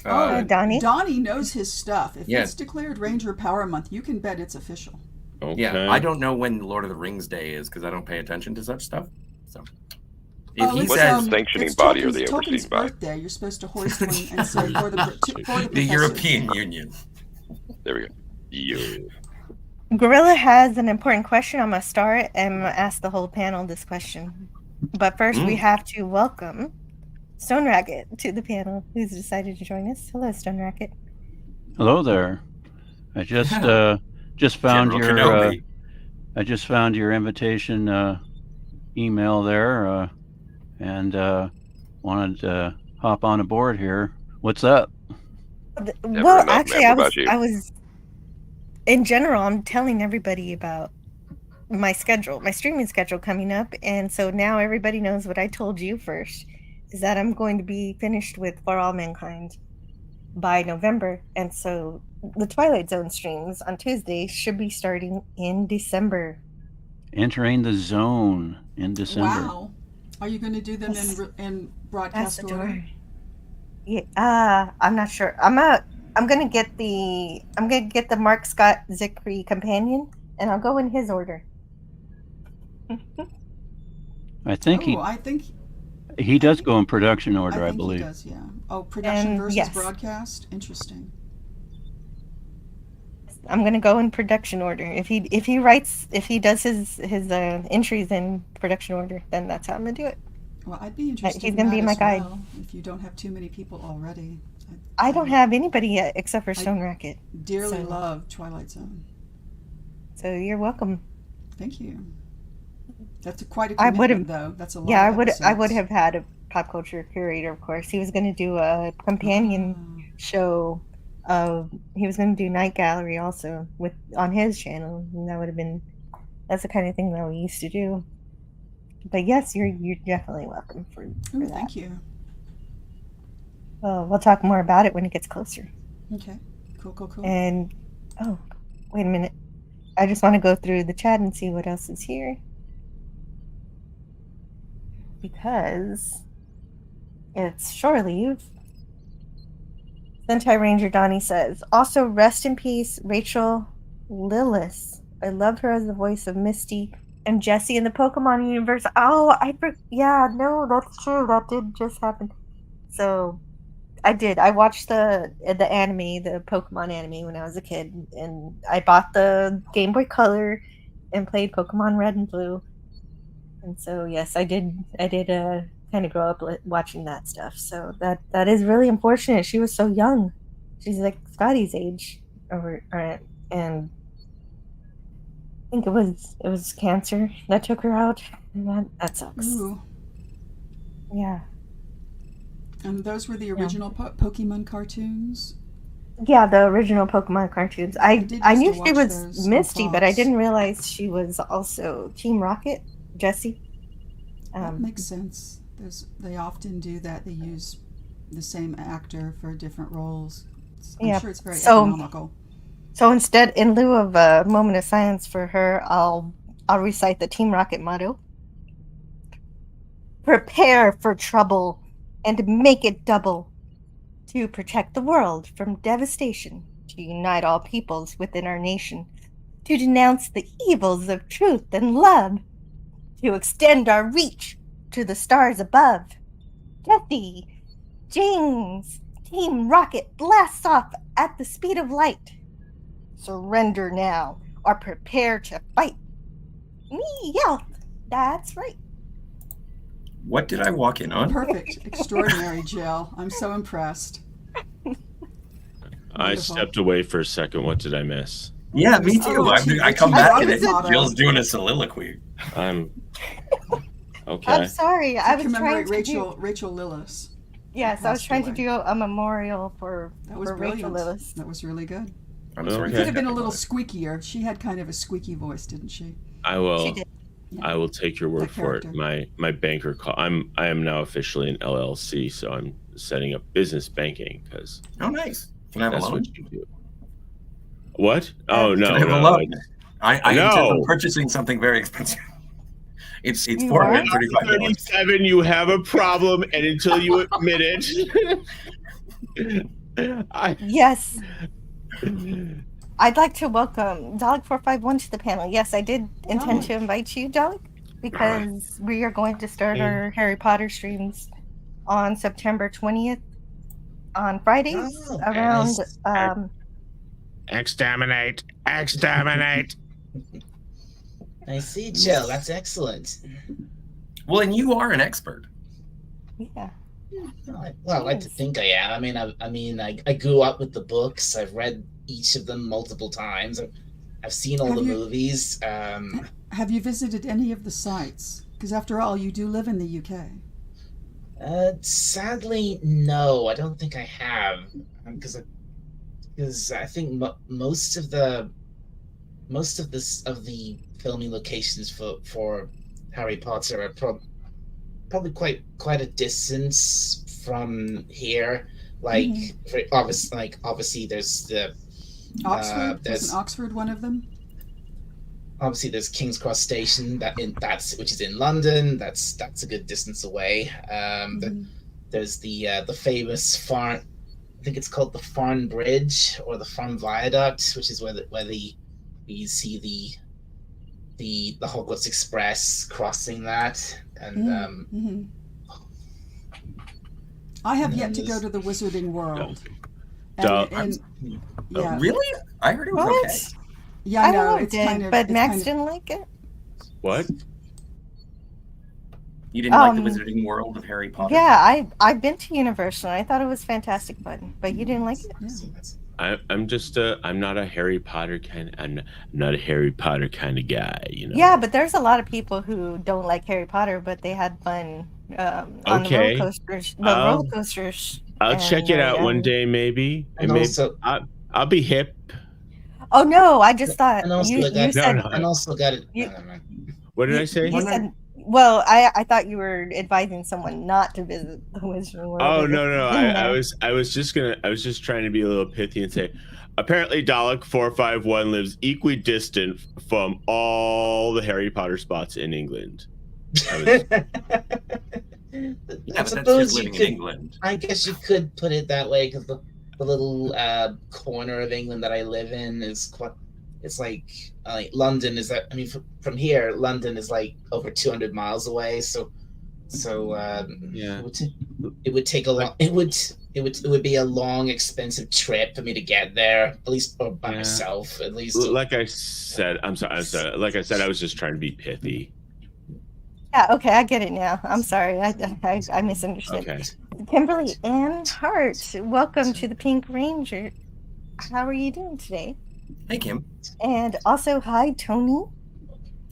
Donnie.
Donnie knows his stuff. If it's declared Ranger Power Month, you can bet it's official.
Okay.
Yeah, I don't know when Lord of the Rings Day is because I don't pay attention to such stuff. So, if he
what's
says
the sanctioning body or the overseeing body?
Birthday, you're supposed to hoist one and say for the
European Union.
There we go. Yeah.
Gorilla has an important question. I'm gonna start and ask the whole panel this question. But first, we have to welcome Stone Racket to the panel, who's decided to join us. Hello, Stone Racket.
Hello there. I just found your invitation email there, and wanted to hop on aboard here. What's up?
Well, actually, I was in general. I'm telling everybody about my schedule, my streaming schedule coming up, and so now everybody knows what I told you first. Is that I'm going to be finished with For All Mankind by November. And so the Twilight Zone streams on Tuesday should be starting in December.
Entering the zone in December.
Wow. Are you going to do them in broadcast order?
Yeah, I'm not sure. I'm going to get the Mark Scott Zickrey companion, and I'll go in his order.
I think he does go in production order, I believe.
He does, yeah. Oh, production versus broadcast? Interesting.
I'm going to go in production order. If he does his entries in production order, then that's how I'm going to do it.
Well, I'd be interested
He's going to be my guide.
Well, if you don't have too many people already.
I don't have anybody yet except for Stone Racket.
Dearly love Twilight Zone.
So you're welcome.
Thank you. That's quite a commitment, though. That's a lot.
Yeah, I would have had a pop culture curator, of course. He was going to do a companion show. He was going to do Night Gallery also on his channel, and that's the kind of thing that we used to do. But yes, you're definitely welcome for that.
Thank you.
Well, we'll talk more about it when it gets closer.
Okay. Cool.
And wait a minute. I just want to go through the chat and see what else is here. Because it's shore leave. Sentai Ranger Donnie says, also rest in peace, Rachel Lillis. I loved her as the voice of Misty and Jessie in the Pokemon universe. Oh, no, that's true. That did just happen. So I did. I watched the anime, the Pokemon anime when I was a kid, and I bought the Game Boy Color and played Pokemon Red and Blue. And so yes, I did kind of grow up watching that stuff. So that is really unfortunate. She was so young. She's like Scotty's age, and I think it was cancer that took her out. And that sucks.
Ooh.
Yeah.
And those were the original Pokemon cartoons?
Yeah, the original Pokemon cartoons. I
did
knew
used to
she
watch
was
those on
Misty, but I
Fox.
didn't realize she was also Team Rocket, Jessie.
That makes sense. They often do that. They use the same actor for different roles. I'm
Yeah.
sure it's very
So
economical.
so instead, in lieu of a moment of silence for her, I'll recite the Team Rocket motto: Prepare for trouble and make it double. To protect the world from devastation, to unite all peoples within our nation, to denounce the evils of truth and love, to extend our reach to the stars above. Jesse, James, Team Rocket blasts off at the speed of light. Surrender now or prepare to fight. Yeah, that's right.
What did I walk in on?
Perfect. Extraordinary, Jill. I'm so impressed.
I
Wonderful.
stepped away for a second. What did I miss?
Yeah, me too. I come back and Jill's doing a soliloquy.
I'm okay.
I'm sorry. I was
commemorate
trying to
Rachel Lillis.
Yes, I was trying to do a memorial for Rachel
Brilliant.
Lillis.
That was really good.
I'm sorry.
It could have been a little squeakier. She had kind of a squeaky voice, didn't she?
I will.
She did.
Yeah.
I will take your word
That
for it.
character.
My banker call. I am now officially an LLC, so I'm setting up business banking because
Oh, nice. Can I have a
that's
loan?
what you do. What? Oh no,
Can I have a
no.
loan? I intend on
No.
purchasing something very expensive. It's
You
$435.
37, you have a problem, and until you admit it,
Yes. I'd like to welcome Dalek451 to the panel. Yes, I did intend to invite you, Dalek, because we are going to start our Harry Potter streams on September 20th on Fridays around
Exterminate.
I see, Jill. That's excellent.
Well, and you are an expert.
Yeah.
Well, I like to think I am. I grew up with the books. I've read each of them multiple times. I've seen all the movies.
Have you visited any of the sites? Because after all, you do live in the UK.
Sadly, no. I don't think I have. Because I think most of the filming locations for Harry Potter are probably quite a distance from here. Obviously there's the
Oxford. Isn't Oxford one of them?
Obviously, there's King's Cross Station which is in London. That's a good distance away. There's the famous Farn. I think it's called the Farn Bridge or the Farn Viaduct, which is where you see the Hogwarts Express crossing that. And
I have yet to go to the Wizarding World.
Really? I heard it was okay.
Yeah, I know. It's kind of.
But Max didn't like it.
What?
You didn't like the Wizarding World of Harry Potter?
Yeah, I've been to Universal and I thought it was fantastic fun, but you didn't like it.
I'm just I'm not a Harry Potter kind. I'm not a Harry Potter kind of guy, you know.
Yeah, but there's a lot of people who don't like Harry Potter, but they had fun on the roller coasters. Roller coasters.
I'll check it out one day, maybe. And maybe
also,
I'll be hip.
Oh no! I just thought you said.
And also got it.
What did I say?
You said, well, I thought you were advising someone not to visit the Wizarding World.
Oh no! I was just trying to be a little pithy and say, apparently Dalek451 lives equidistant from all the Harry Potter spots in England.
I suppose you could.
In England.
I guess you could put it that way because the little corner of England that I live in is quite. It's like London is that. I mean, from here, London is like over 200 miles away. So
yeah,
it would take a long. It would be a long, expensive trip for me to get there. At least or by myself. At least.
Like I said, I'm sorry. Like I said, I was just trying to be pithy.
Yeah, okay, I get it now. I'm sorry, I misunderstood.
Okay.
Kimberly Ann Hart, welcome to the Pink Ranger. How are you doing today?
Hey, Kim.
And also, hi, Tony.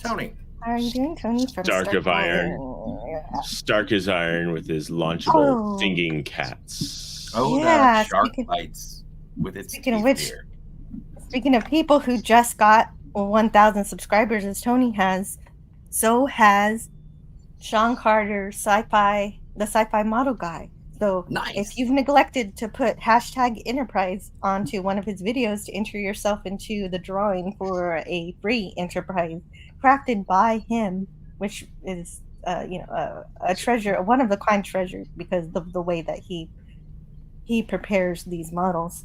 Tony.
How are you doing, Tony? From
Stark of Iron. Stark as Iron with his launchable singing cats.
Oh, yeah, the shark bites. with its
Speaking of
teeth
which,
here.
speaking of people who just got 1,000 subscribers, as Tony has, so has Sean Carter, the sci-fi model guy. So
Nice.
if you've neglected to put #Enterprise onto one of his videos to enter yourself into the drawing for a free Enterprise crafted by him, which is a treasure, a one-of-a-kind treasure, because of the way that he prepares these models.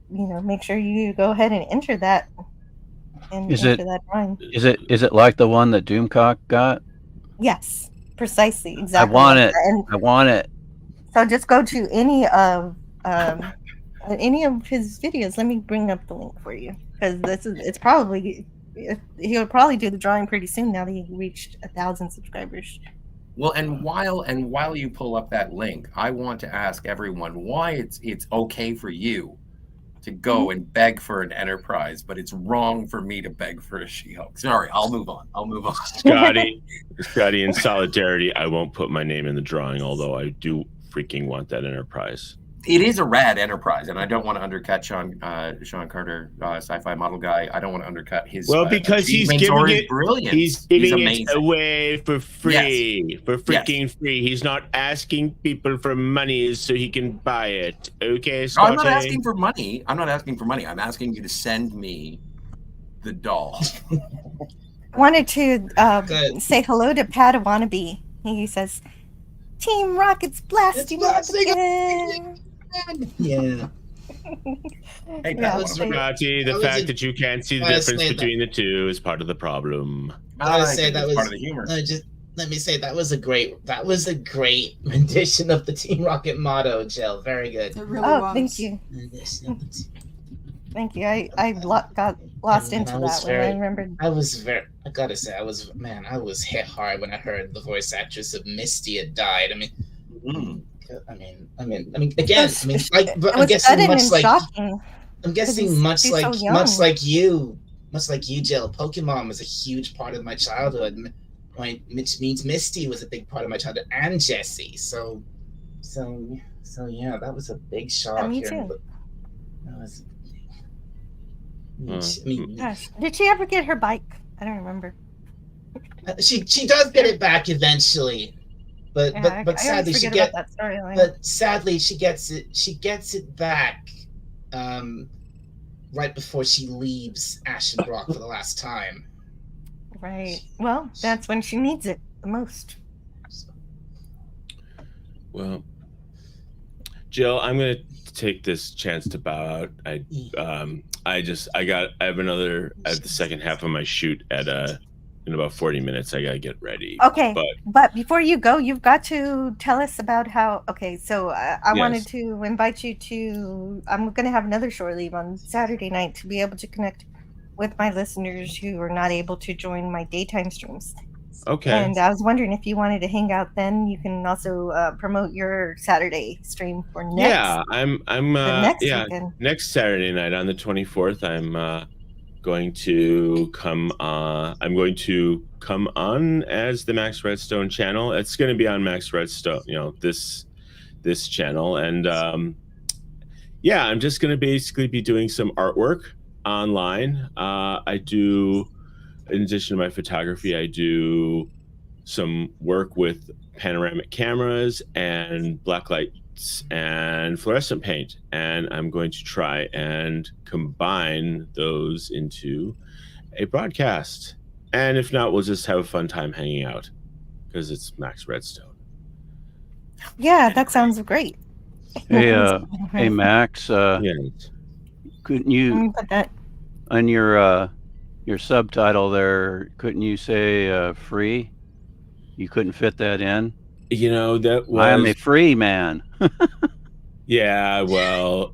Make sure you go ahead and enter that and enter that drawing.
Is it like the one that Doomcock got?
Yes, precisely, exactly.
I want
like
it.
that. And
I want it.
so just go to any of his videos. Let me bring up the link for you, because he'll probably do the drawing pretty soon now that he reached 1,000 subscribers.
Well, and while you pull up that link, I want to ask everyone why it's okay for you to go and beg for an Enterprise, but it's wrong for me to beg for a She-Hulk. Sorry, I'll move on.
Scotty, in solidarity, I won't put my name in the drawing, although I do freaking want that Enterprise.
It is a rad Enterprise, and I don't want to undercut Sean Carter, sci-fi model guy. I don't want to undercut his.
Well, because he's giving it
brilliant.
He's giving it away for free, for freaking free. He's not asking people for money so he can buy it. Okay, Scotty?
I'm not asking for money. I'm I'm asking you to send me the doll.
I wanted to say hello to Padawannabe. He says, "Team Rocket's blasting off again."
Yeah.
Hey,
Scotty, the fact that you can't see the difference between the two is part of the problem.
I gotta say that was
part of the humor.
Let me say that was a great rendition of the Team Rocket motto, Jill. Very good.
It really was.
Thank you. Thank you. I got lost into that when I remembered.
I gotta say, I was hit hard when I heard the voice actress of Misty had died. I mean, again, but I'm guessing much like you, Jill. Pokemon was a huge part of my childhood, which means Misty was a big part of my childhood, and Jessie. So yeah, that was a big shock.
Me
here.
too.
That was.
Gosh, did she ever get her bike? I don't remember.
She does get it back eventually, but sadly she gets it back right before she leaves Ashen Rock for the last time.
Right. Well, that's when she needs it the most.
Well, Jill, I'm gonna take this chance to bow out. I have the second half of my shoot in about 40 minutes. I gotta get ready.
Okay, but before you go, you've got to tell us about how. Okay, so I wanted to invite you to. I'm going to have another shore leave on Saturday night to be able to connect with my listeners who are not able to join my daytime streams.
Okay.
And I was wondering if you wanted to hang out then. You can also promote your Saturday stream for next.
Yeah, I'm
weekend.
Next Saturday night on the 24th. I'm going to come on as the Max Redstone channel. It's going to be on Max Redstone, this channel, and I'm just going to basically be doing some artwork online. I do, in addition to my photography, I do some work with panoramic cameras and black lights and fluorescent paint, and I'm going to try and combine those into a broadcast. And if not, we'll just have a fun time hanging out because it's Max Redstone.
Yeah, that sounds great.
Hey Max, couldn't you
put that
on your subtitle there? Couldn't you say free? You couldn't fit that in.
That was.
I am a free man.
Yeah, well,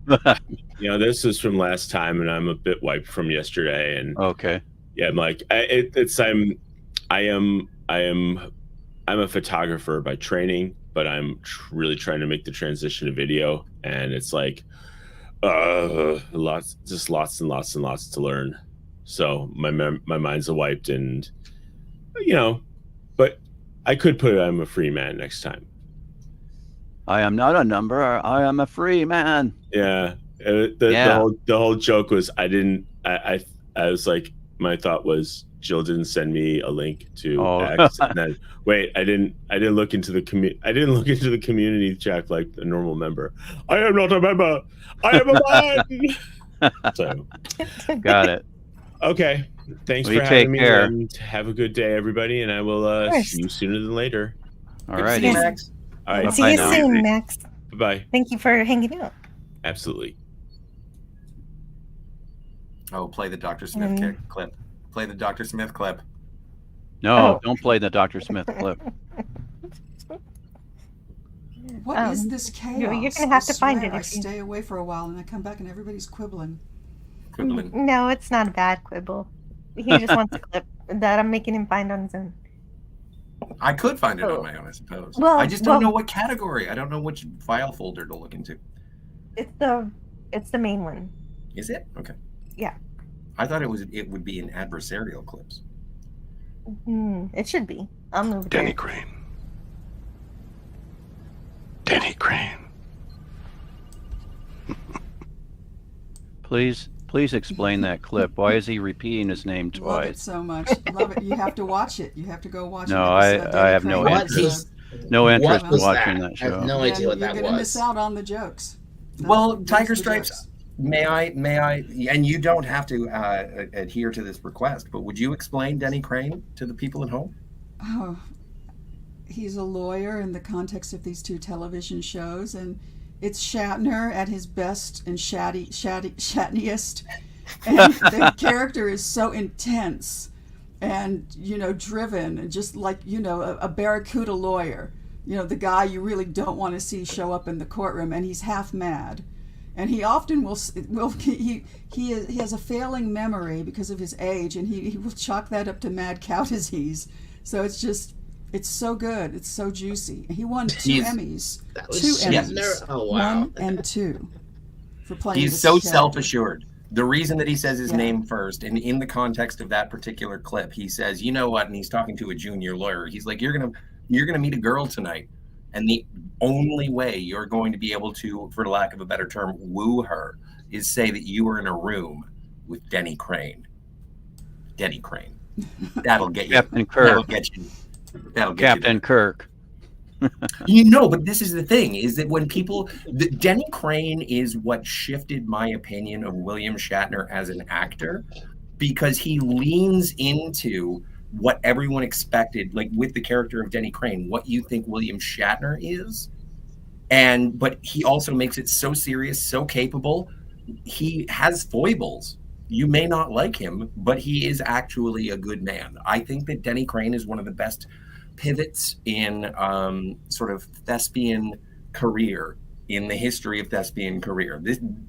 this was from last time, and I'm a bit wiped from yesterday. And
okay,
yeah, I'm like, I'm a photographer by training, but I'm really trying to make the transition to video, and it's like, lots and lots to learn. So my mind's wiped, and but I could put I'm a free man next time.
I am not a number. I am a free man.
Yeah, The whole joke was I was like, my thought was Jill didn't send me a link to X, and then wait, I didn't look into the community chat like a normal member. I am not a member. I am a man. So
got it.
Okay, thanks for having me, and have a good day, everybody. And I will see you sooner than later.
All right,
Max.
All right,
See you soon, Max.
Bye.
Thank you for hanging out.
Absolutely.
Oh, play the Dr. Smith clip. Play the Dr. Smith clip.
No, don't play the Dr. Smith clip.
What is this chaos?
You're going to have to find it.
I stay away for a while and I come back and everybody's quibbling.
No, it's not a bad quibble. He just wants a clip that I'm making him find on his own.
I could find it on my own, I suppose.
Well,
I just don't know what category. I don't know which file folder to look into.
It's the main one.
Is it? Okay.
Yeah.
I thought it would be in adversarial clips.
It should be. I'll move it.
Denny Crane. Denny Crane.
Please explain that clip. Why is he repeating his name twice?
Love it so much. Love it. You have to watch it. You have to go watch it.
No, I have no interest. No interest in watching that show.
I have no idea what that was.
You're going to miss out on the jokes.
Tiger Stripes, may I, and you don't have to adhere to this request, but would you explain Denny Crane to the people at home?
Oh, he's a lawyer in the context of these two television shows, and it's Shatner at his best and Shatniest, and the character is so intense and, driven, and just like, a barracuda lawyer. The guy you really don't want to see show up in the courtroom, and he's half mad. And he often he has a failing memory because of his age, and he will chalk that up to mad cow disease. So it's so good. It's so juicy. He won two Emmys.
That was Shatner? Oh, wow.
1 and 2 for playing.
He's so self-assured. The reason that he says his name first, and in the context of that particular clip, he says, "You know what?" And he's talking to a junior lawyer. He's like, "You're gonna meet a girl tonight, and the only way you're going to be able to, for lack of a better term, woo her is say that you were in a room with Denny Crane. Denny Crane. That'll get you.
Captain Kirk.
That'll get you.
Captain Kirk.
But this is the thing, is that when Denny Crane is what shifted my opinion of William Shatner as an actor, because he leans into what everyone expected, like with the character of Denny Crane, what you think William Shatner is. But he also makes it so serious, so capable. He has foibles. You may not like him, but he is actually a good man. I think that Denny Crane is one of the best pivots in sort of thespian career in the history of thespian career.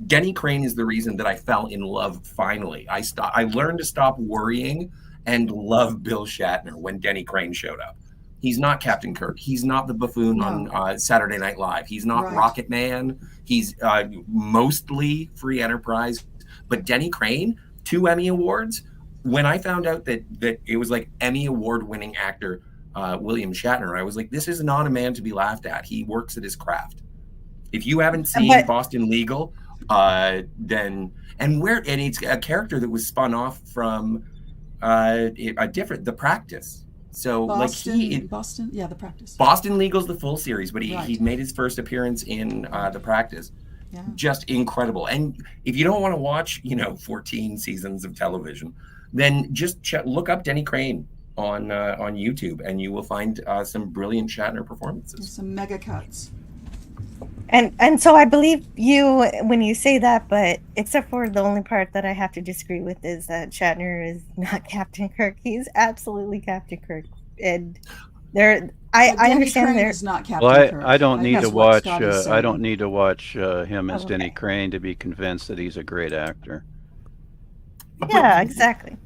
Denny Crane is the reason that I fell in love finally. I learned to stop worrying and love Bill Shatner when Denny Crane showed up. He's not Captain Kirk. He's not the buffoon on Saturday Night Live. He's not Rocket Man. He's mostly Free Enterprise. But Denny Crane, 2 Emmy Awards. When I found out that it was like Emmy Award-winning actor William Shatner, I was like, this is not a man to be laughed at. He works at his craft. If you haven't seen Boston Legal, then it's a character that was spun off from The Practice. So
Boston, The Practice.
Boston Legal's the full series, but he made his first appearance in The Practice.
Yeah.
Just incredible. And if you don't want to watch, 14 seasons of television, then just look up Denny Crane on YouTube, and you will find some brilliant Shatner performances.
There's some mega cuts.
And so I believe you when you say that, but except for the only part that I have to disagree with is that Shatner is not Captain Kirk. He's absolutely Captain Kirk. And I understand there's
not Captain Kirk.
I don't need to watch. I don't need to watch him as Denny Crane to be convinced that he's a great actor.
Yeah, exactly.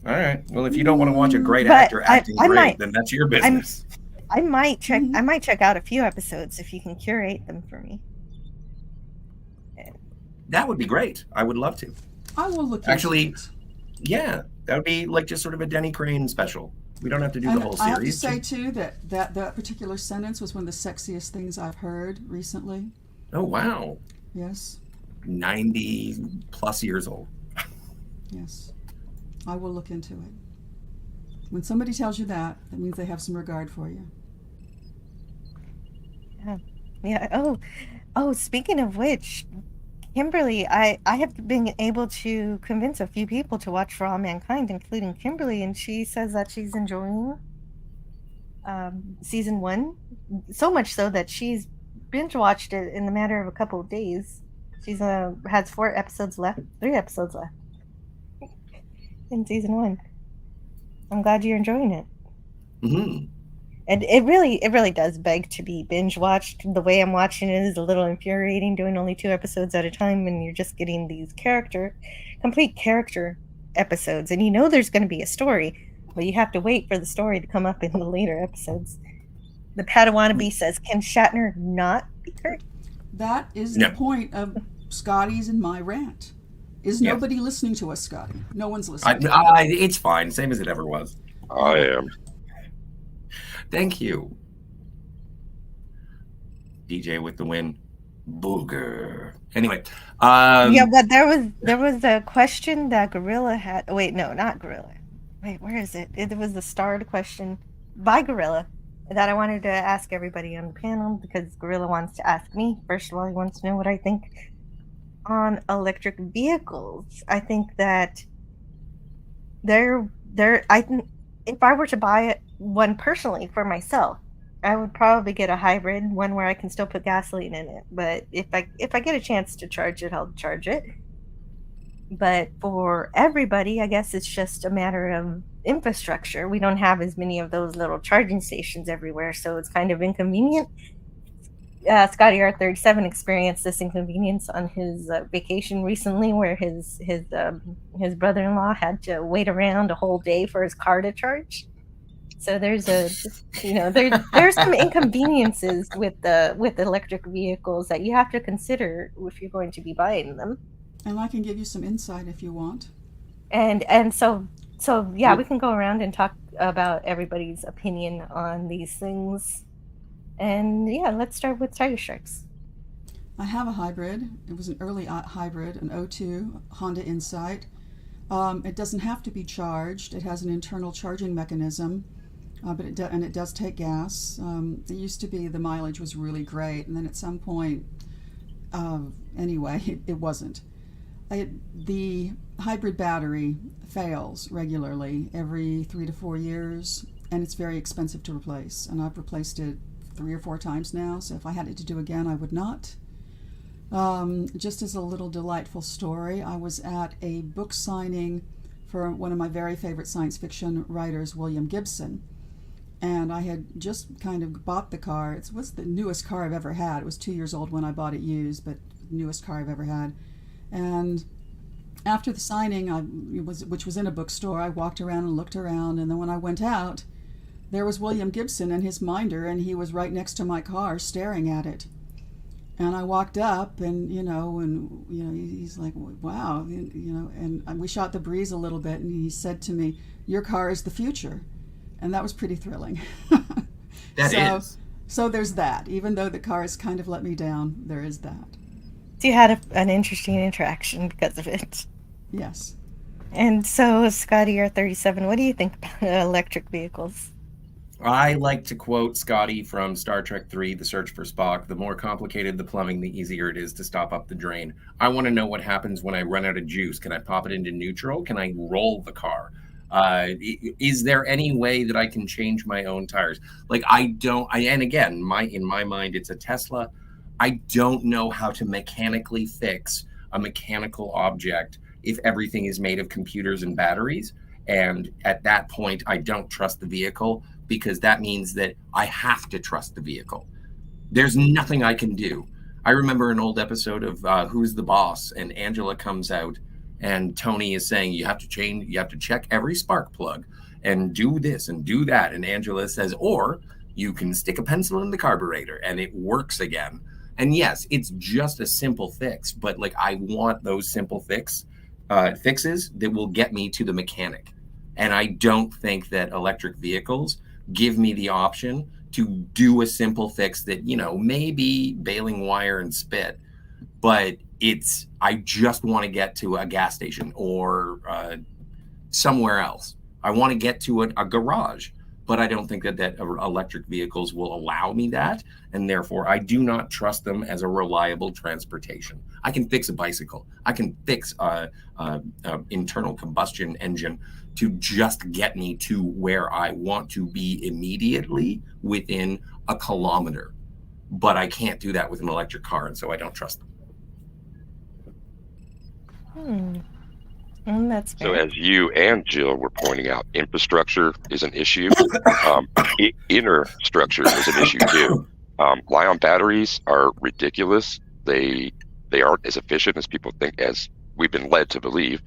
All right. Well, if you don't want to watch a great actor acting great, then that's your business.
I might check. I might check out a few episodes if you can curate them for me.
That would be great. I would love to.
I will look.
Actually, yeah, that would be like just sort of a Denny Crane special. We don't have to do the whole series.
I have to say too that particular sentence was one of the sexiest things I've heard recently.
Oh wow.
Yes.
90 plus years old.
Yes. I will look into it. When somebody tells you that means they have some regard for you.
Yeah. Oh, speaking of which, Kimberly, I have been able to convince a few people to watch For All Mankind, including Kimberly, and she says that she's enjoying season 1, so much so that she's binge watched it in the matter of a couple of days. She's has 4 episodes left, 3 episodes left in season 1. I'm glad you're enjoying it.
Mm-hmm.
And it really does beg to be binge watched. The way I'm watching it is a little infuriating, doing only 2 episodes at a time, and you're just getting these complete character episodes. And you know there's going to be a story, but you have to wait for the story to come up in the later episodes. The Padawannabe says, can Shatner not be Kirk?
That is the point of Scotty's and my rant. Is nobody listening to us, Scotty? No one's listening.
It's fine, same as it ever was.
I am.
Thank you. DJ with the win. Booger. Anyway.
Yeah, but there was a question that Gorilla had. Wait, no, not Gorilla. Wait, where is it? It was the starred question by Gorilla that I wanted to ask everybody on the panel because Gorilla wants to ask me. First of all, he wants to know what I think on electric vehicles. I think that if I were to buy one personally for myself, I would probably get a hybrid, one where I can still put gasoline in it. But if I get a chance to charge it, I'll charge it. But for everybody, I guess it's just a matter of infrastructure. We don't have as many of those little charging stations everywhere, so it's kind of inconvenient. Scotty R37 experienced this inconvenience on his vacation recently, where his brother-in-law had to wait around a whole day for his car to charge. So there's some inconveniences with electric vehicles that you have to consider if you're going to be buying them.
And I can give you some insight if you want.
And so yeah, we can go around and talk about everybody's opinion on these things. And yeah, let's start with Tiger Sharks.
I have a hybrid. It was an early hybrid, an 02 Honda Insight. It doesn't have to be charged. It has an internal charging mechanism, but it does take gas. It used to be the mileage was really great, and then at some point, anyway, it wasn't. The hybrid battery fails regularly every 3 to 4 years, and it's very expensive to replace. And I've replaced it 3 or 4 times now, so if I had it to do again, I would not. Just as a little delightful story, I was at a book signing for one of my very favorite science fiction writers, William Gibson, and I had just kind of bought the car. It was the newest car I've ever had. It was 2 years old when I bought it used, but the newest car I've ever had. And after the signing, which was in a bookstore, I walked around and looked around, and then when I went out, there was William Gibson and his minder, and he was right next to my car staring at it. And I walked up, and he's like, wow, and we shot the breeze a little bit, and he said to me, "Your car is the future," and that was pretty thrilling. So there's that. Even though the car has kind of let me down, there is that.
So you had an interesting interaction because of it.
Yes.
And so, Scotty R37, what do you think about electric vehicles?
I like to quote Scotty from Star Trek III, The Search for Spock: the more complicated the plumbing, the easier it is to stop up the drain. I want to know what happens when I run out of juice. Can I pop it into neutral? Can I roll the car? Is there any way that I can change my own tires? Like, and again, in my mind, it's a Tesla. I don't know how to mechanically fix a mechanical object if everything is made of computers and batteries. And at that point, I don't trust the vehicle, because that means that I have to trust the vehicle. There's nothing I can do. I remember an old episode of Who's the Boss, and Angela comes out and Tony is saying, you have to check every spark plug and do this and do that. And Angela says, or you can stick a pencil in the carburetor and it works again. And yes, it's just a simple fix, but like, I want those simple fixes that will get me to the mechanic. And I don't think that electric vehicles give me the option to do a simple fix that, maybe baling wire and spit, but I just want to get to a gas station or somewhere else. I want to get to a garage, but I don't think that electric vehicles will allow me that, and therefore I do not trust them as a reliable transportation. I can fix a bicycle. I can fix a internal combustion engine to just get me to where I want to be immediately within a kilometer, but I can't do that with an electric car, and so I don't trust them.
That's fair.
So as you and Jill were pointing out, infrastructure is an issue. Inner structure is an issue too. Li-ion batteries are ridiculous. They aren't as efficient as people think, as we've been led to believe.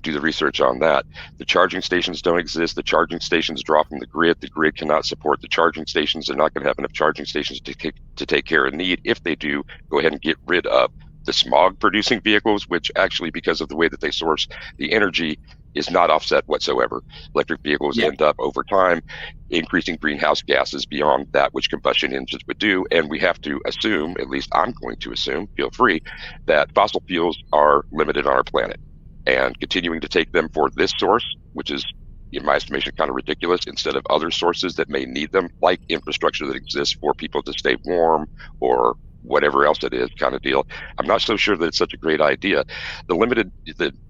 Do the research on that. The charging stations don't exist. The charging stations draw from the grid. The grid cannot support the charging stations. They're not going to have enough charging stations to take care of need. If they do, go ahead and get rid of the smog producing vehicles, which actually, because of the way that they source the energy, is not offset whatsoever. Electric vehicles end up over time increasing greenhouse gases beyond that which combustion engines would do. And we have to assume, at least I'm going to assume, feel free, that fossil fuels are limited on our planet. And continuing to take them for this source, which is, in my estimation, kind of ridiculous, instead of other sources that may need them, like infrastructure that exists for people to stay warm or whatever else it is, kind of deal. I'm not so sure that it's such a great idea. The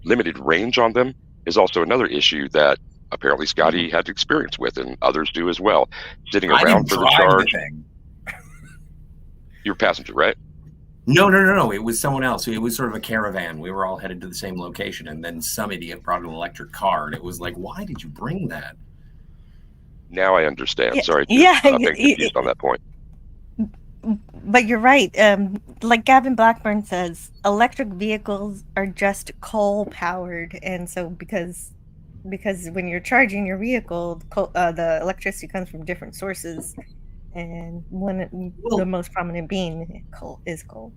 limited range on them is also another issue that apparently Scotty had experience with, and others do as well. Sitting around for the charge. You're a passenger, right?
No. It was someone else. It was sort of a caravan. We were all headed to the same location, and then some idiot brought an electric car, and it was like, why did you bring that?
Now I understand.
Yeah,
Sorry, I've been confused on that point.
But you're right. Like Gavin Blackburn says, electric vehicles are just coal powered, and so because when you're charging your vehicle, the electricity comes from different sources, and the most prominent being is coal.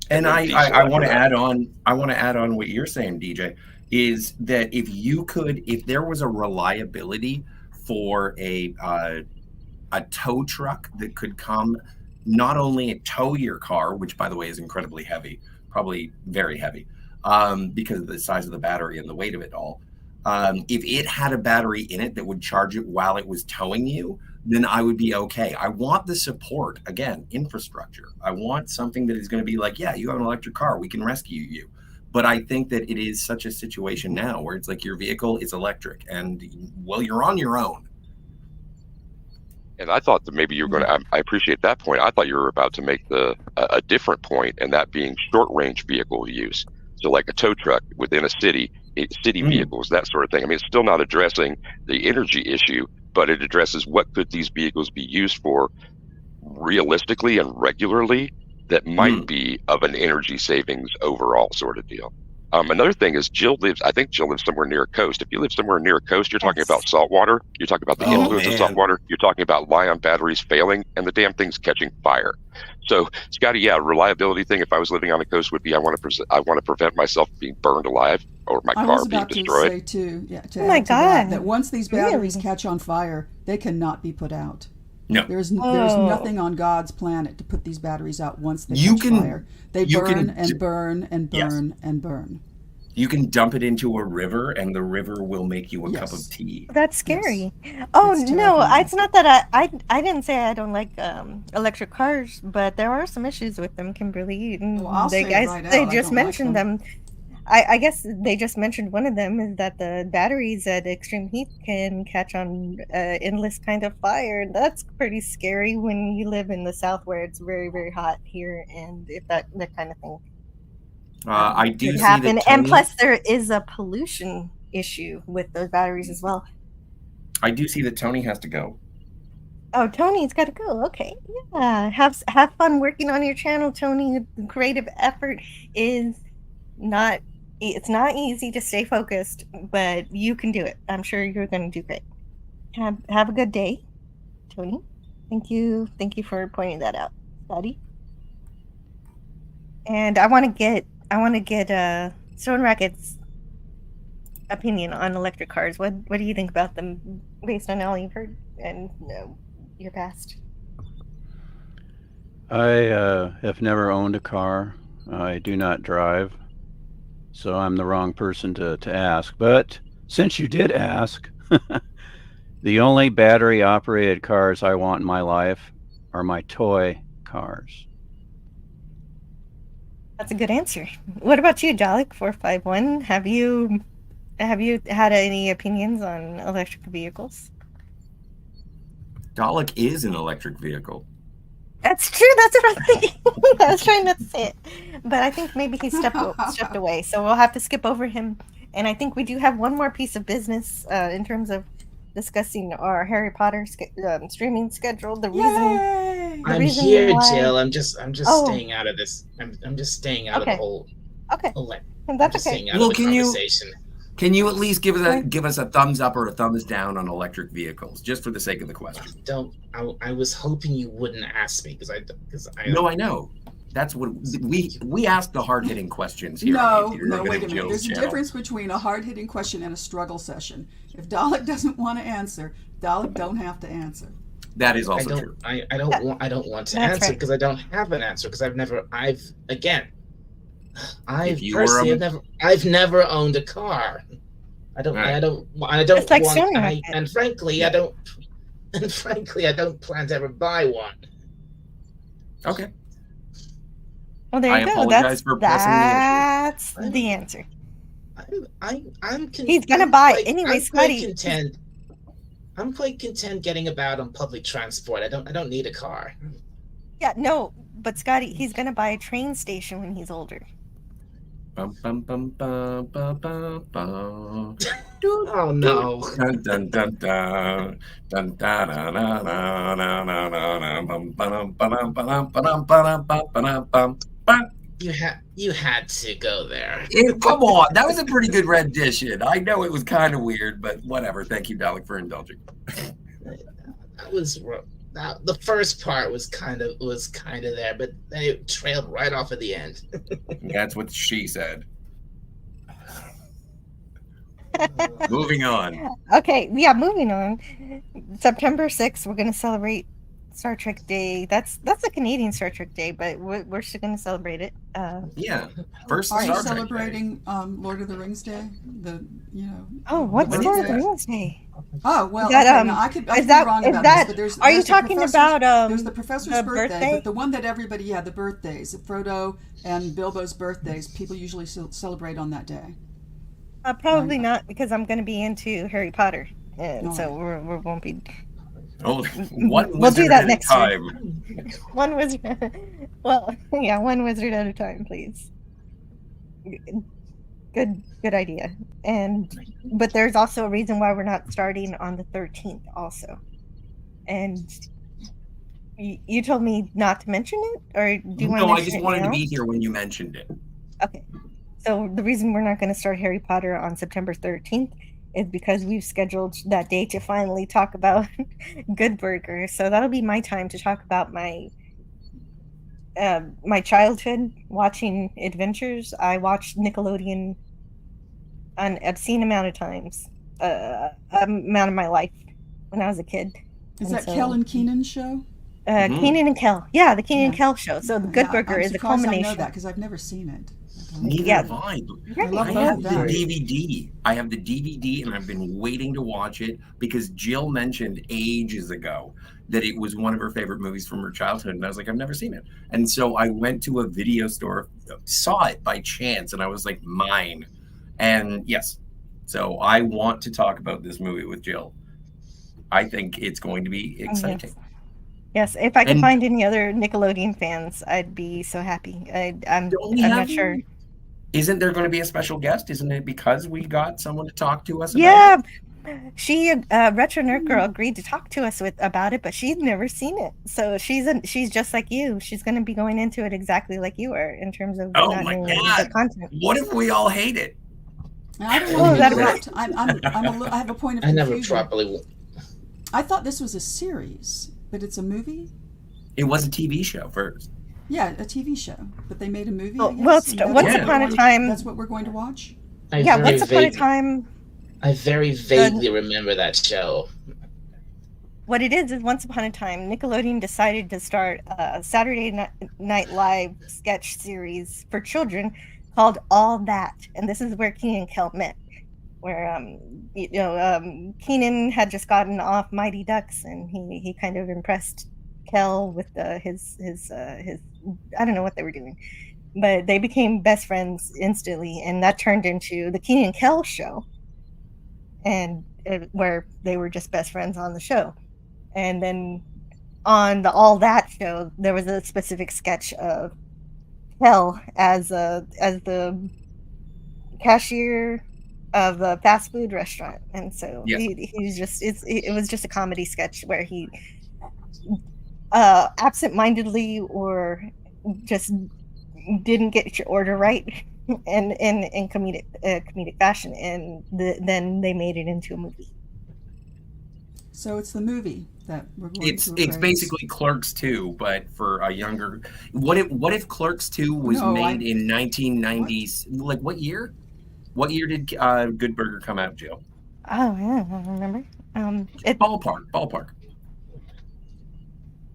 And I want to add on. I want to add on what you're saying, DJ, is that if there was a reliability for a tow truck that could come, not only tow your car, which by the way is incredibly heavy, probably very heavy, because of the size of the battery and the weight of it all. If it had a battery in it that would charge it while it was towing you, then I would be okay. I want the support, again, infrastructure. I want something that is going to be like, yeah, you have an electric car, we can rescue you. But I think that it is such a situation now where it's like your vehicle is electric and, well, you're on your own.
And I thought that maybe you're going to, I appreciate that point. I thought you were about to make a different point, and that being short range vehicle use. So like a tow truck within a city vehicles, that sort of thing. I mean, it's still not addressing the energy issue, but it addresses what could these vehicles be used for realistically and regularly that might be of an energy savings overall sort of deal. Another thing is I think Jill lives somewhere near a coast. If you live somewhere near a coast, you're talking about salt water. You're talking about the influence of salt water. You're talking about Li-ion batteries failing and the damn thing's catching fire. So, Scotty, reliability thing. If I was living on the coast, would be I want to prevent myself being burned alive or my car being destroyed.
I was about to say too, that once these batteries catch on fire, they cannot be put out.
No,
there's nothing on God's planet to put these batteries out once they catch fire. They burn and burn and burn and burn.
You can dump it into a river, and the river will make you a cup of tea.
That's scary. Oh no, it's not that I didn't say I don't like electric cars, but there are some issues with them, Kimberly. They just mentioned them. I guess they just mentioned one of them is that the batteries at extreme heat can catch on endless kind of fire. That's pretty scary when you live in the South where it's very, very hot here, and if that kind of thing
I do
could
see
happen.
that
And plus there is a pollution issue with those batteries as well.
I do see that Tony has to go.
Oh, Tony's got to go. Okay, yeah. Have fun working on your channel, Tony. The creative effort is not. It's not easy to stay focused, but you can do it. I'm sure you're going to do great. Have a good day, Tony. Thank you for pointing that out, Scotty. And I want to get Stone Racket's opinion on electric cars. What do you think about them based on all you've heard and your past?
I have never owned a car. I do not drive, so I'm the wrong person to ask. But since you did ask, the only battery-operated cars I want in my life are my toy cars.
That's a good answer. What about you, Dalek451? Have you had any opinions on electric vehicles?
Dalek is an electric vehicle.
That's true. That's what I'm thinking. I was trying not to say it, but I think maybe he stepped away, so we'll have to skip over him. And I think we do have one more piece of business in terms of discussing our Harry Potter streaming schedule. The
I'm
reason
here,
why...
Jill. I'm just staying out of this. I'm just staying out of the whole.
Okay.
I'm just staying out of the conversation.
Can you at least give us a thumbs up or a thumbs down on electric vehicles, just for the sake of the question?
I was hoping you wouldn't ask me because I.
No, I know. That's what we ask the hard hitting questions here.
No, wait a minute. There's a difference between a hard hitting question and a struggle session. If Dalek doesn't want to answer, Dalek don't have to answer.
That is also true.
I don't want to answer because I don't have an answer because I've never owned a car. I don't
like
want and frankly I don't plan to ever buy one.
Okay.
Well, there you go.
Apologize for pressing
that's the answer.
He's
gonna buy anyway, Scotty.
I'm quite content getting about on public transport. I don't need a car.
Yeah, no, but Scotty, he's gonna buy a train station when he's older.
Bum, bum, bum, bum, bum, bum, bum.
Oh no.
Dun, dun, dun, dun. Dun, dun, dun, dun, dun, dun, dun, dun, bum, ba-dum, ba-dum, ba-dum, ba-dum, ba-dum, ba-dum, bum, bum.
You had to go there.
Come on, that was a pretty good rendition. I know it was kind of weird, but whatever. Thank you, Dalek, for indulging.
That was the first part was kind of there, but then it trailed right off at the end.
That's what she said. Moving on.
Okay, yeah, moving on. September 6th, we're going to celebrate Star Trek Day. That's a Canadian Star Trek Day, but we're still going to celebrate it.
Yeah, first.
Are
Star
you
Trek
celebrating Lord of the Rings Day?
What's Lord of the Rings Day?
Oh well, I could be wrong about this, but there's.
Are you talking about
there's the professor's birthday, but the one that everybody the birthdays, Frodo and Bilbo's birthdays, people usually celebrate on that day.
Probably not, because I'm going to be into Harry Potter, and so we won't be.
Oh,
we'll do that next time. One wizard. Well, yeah, one wizard at a time, please. Good idea. But there's also a reason why we're not starting on the 13th, also. And you told me not to mention it, or do you want to?
No, I just wanted to be here when you mentioned it.
Okay. So the reason we're not going to start Harry Potter on September 13th is because we've scheduled that day to finally talk about Good Burger. So that'll be my time to talk about my childhood watching adventures. I watched Nickelodeon an obscene amount of times, amount of my life when I was a kid.
Is that Kel and Keenan's show?
Keenan and Kel. Yeah, the Keenan and Kel show. So the Good Burger is a culmination.
I know that because I've never seen it.
Neither have I.
I
have the DVD. I have the DVD, and I've been waiting to watch it because Jill mentioned ages ago that it was one of her favorite movies from her childhood, and I was like, I've never seen it. And so I went to a video store, saw it by chance, and I was like, mine. And yes, so I want to talk about this movie with Jill. I think it's going to be exciting.
Yes, if I could find any other Nickelodeon fans, I'd be so happy. I'm not sure.
Isn't there going to be a special guest? Isn't it because we got someone to talk to us about
it? Yeah, she, Retro Nerd Girl, agreed to talk to us about it, but she's never seen it. So she's just like you. She's going to be going into it exactly like you are in terms of not knowing the content.
What if we all hate it?
I don't know. I have a point of confusion.
I never properly.
I thought this was a series, but it's a movie.
It was a TV show first.
Yeah, a TV show, but they made a movie.
Oh, once upon a time.
That's what we're going to watch.
Once upon a time.
I very vaguely remember that show.
what it is once upon a time, Nickelodeon decided to start a Saturday Night Live sketch series for children called All That, and this is where Kenan and Kel met. Where Kenan had just gotten off Mighty Ducks, and he kind of impressed Kel with his I don't know what they were doing, but they became best friends instantly, and that turned into the Kenan and Kel show, and where they were just best friends on the show. And then on the All That show, there was a specific sketch of Kel as the cashier of a fast food restaurant, and so he was just it was just a comedy sketch where he absent-mindedly or just didn't get your order right and in comedic fashion, and then they made it into a movie.
So it's the movie that we're going
It's
to appraise.
basically Clerks 2, but for a younger. What if Clerks 2 was made in 1990s? Like what year? What year did Good Burger come out, Jill?
Oh, yeah, I don't remember.
Ballpark.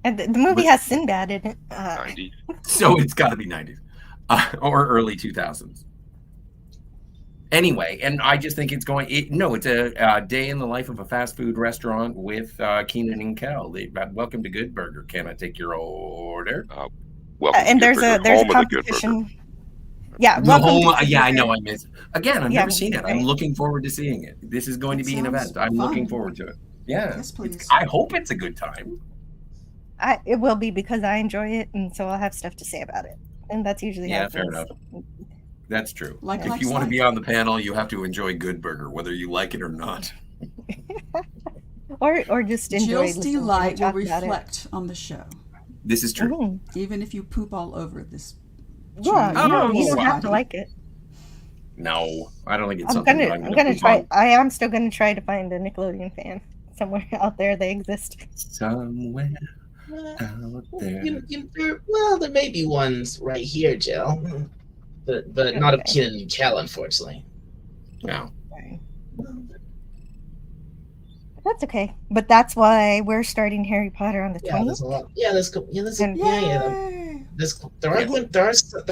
And the movie has Sinbad in it.
90s.
So it's got to be 90s or early 2000s. Anyway, and I just think it's it's a day in the life of a fast food restaurant with Kenan and Kel. Welcome to Good Burger. Can I take your order?
Welcome
and
to
there's
Good Burger,
a
home of the Good Burger.
competition. Yeah,
I know I missed. Again, I've never seen it.
Right.
I'm looking forward to seeing it. This is going to be an event. I'm looking forward to it. Yeah.
Yes, please.
I hope it's a good time.
It will be, because I enjoy it, and so I'll have stuff to say about it. And that's usually how it
fair
goes.
enough. That's true.
Like
if you want to be on the panel, you have to enjoy Good Burger, whether you like it or not.
or just enjoy
Jill's
listening to
delight will
talk about it.
reflect on the show,
This is true.
even if you poop all over this.
Yeah, you don't have
body.
to like it.
No, I don't think it's
I'm
something
gonna
that
try. I am still gonna try to find a Nickelodeon fan somewhere out there. They exist.
Somewhere out there.
There may be ones right here, Jill, but not of Kenan and Kel, unfortunately.
No.
That's okay. But that's why we're starting Harry Potter on the 20th.
There's a lot. Yeah, there's
And-
there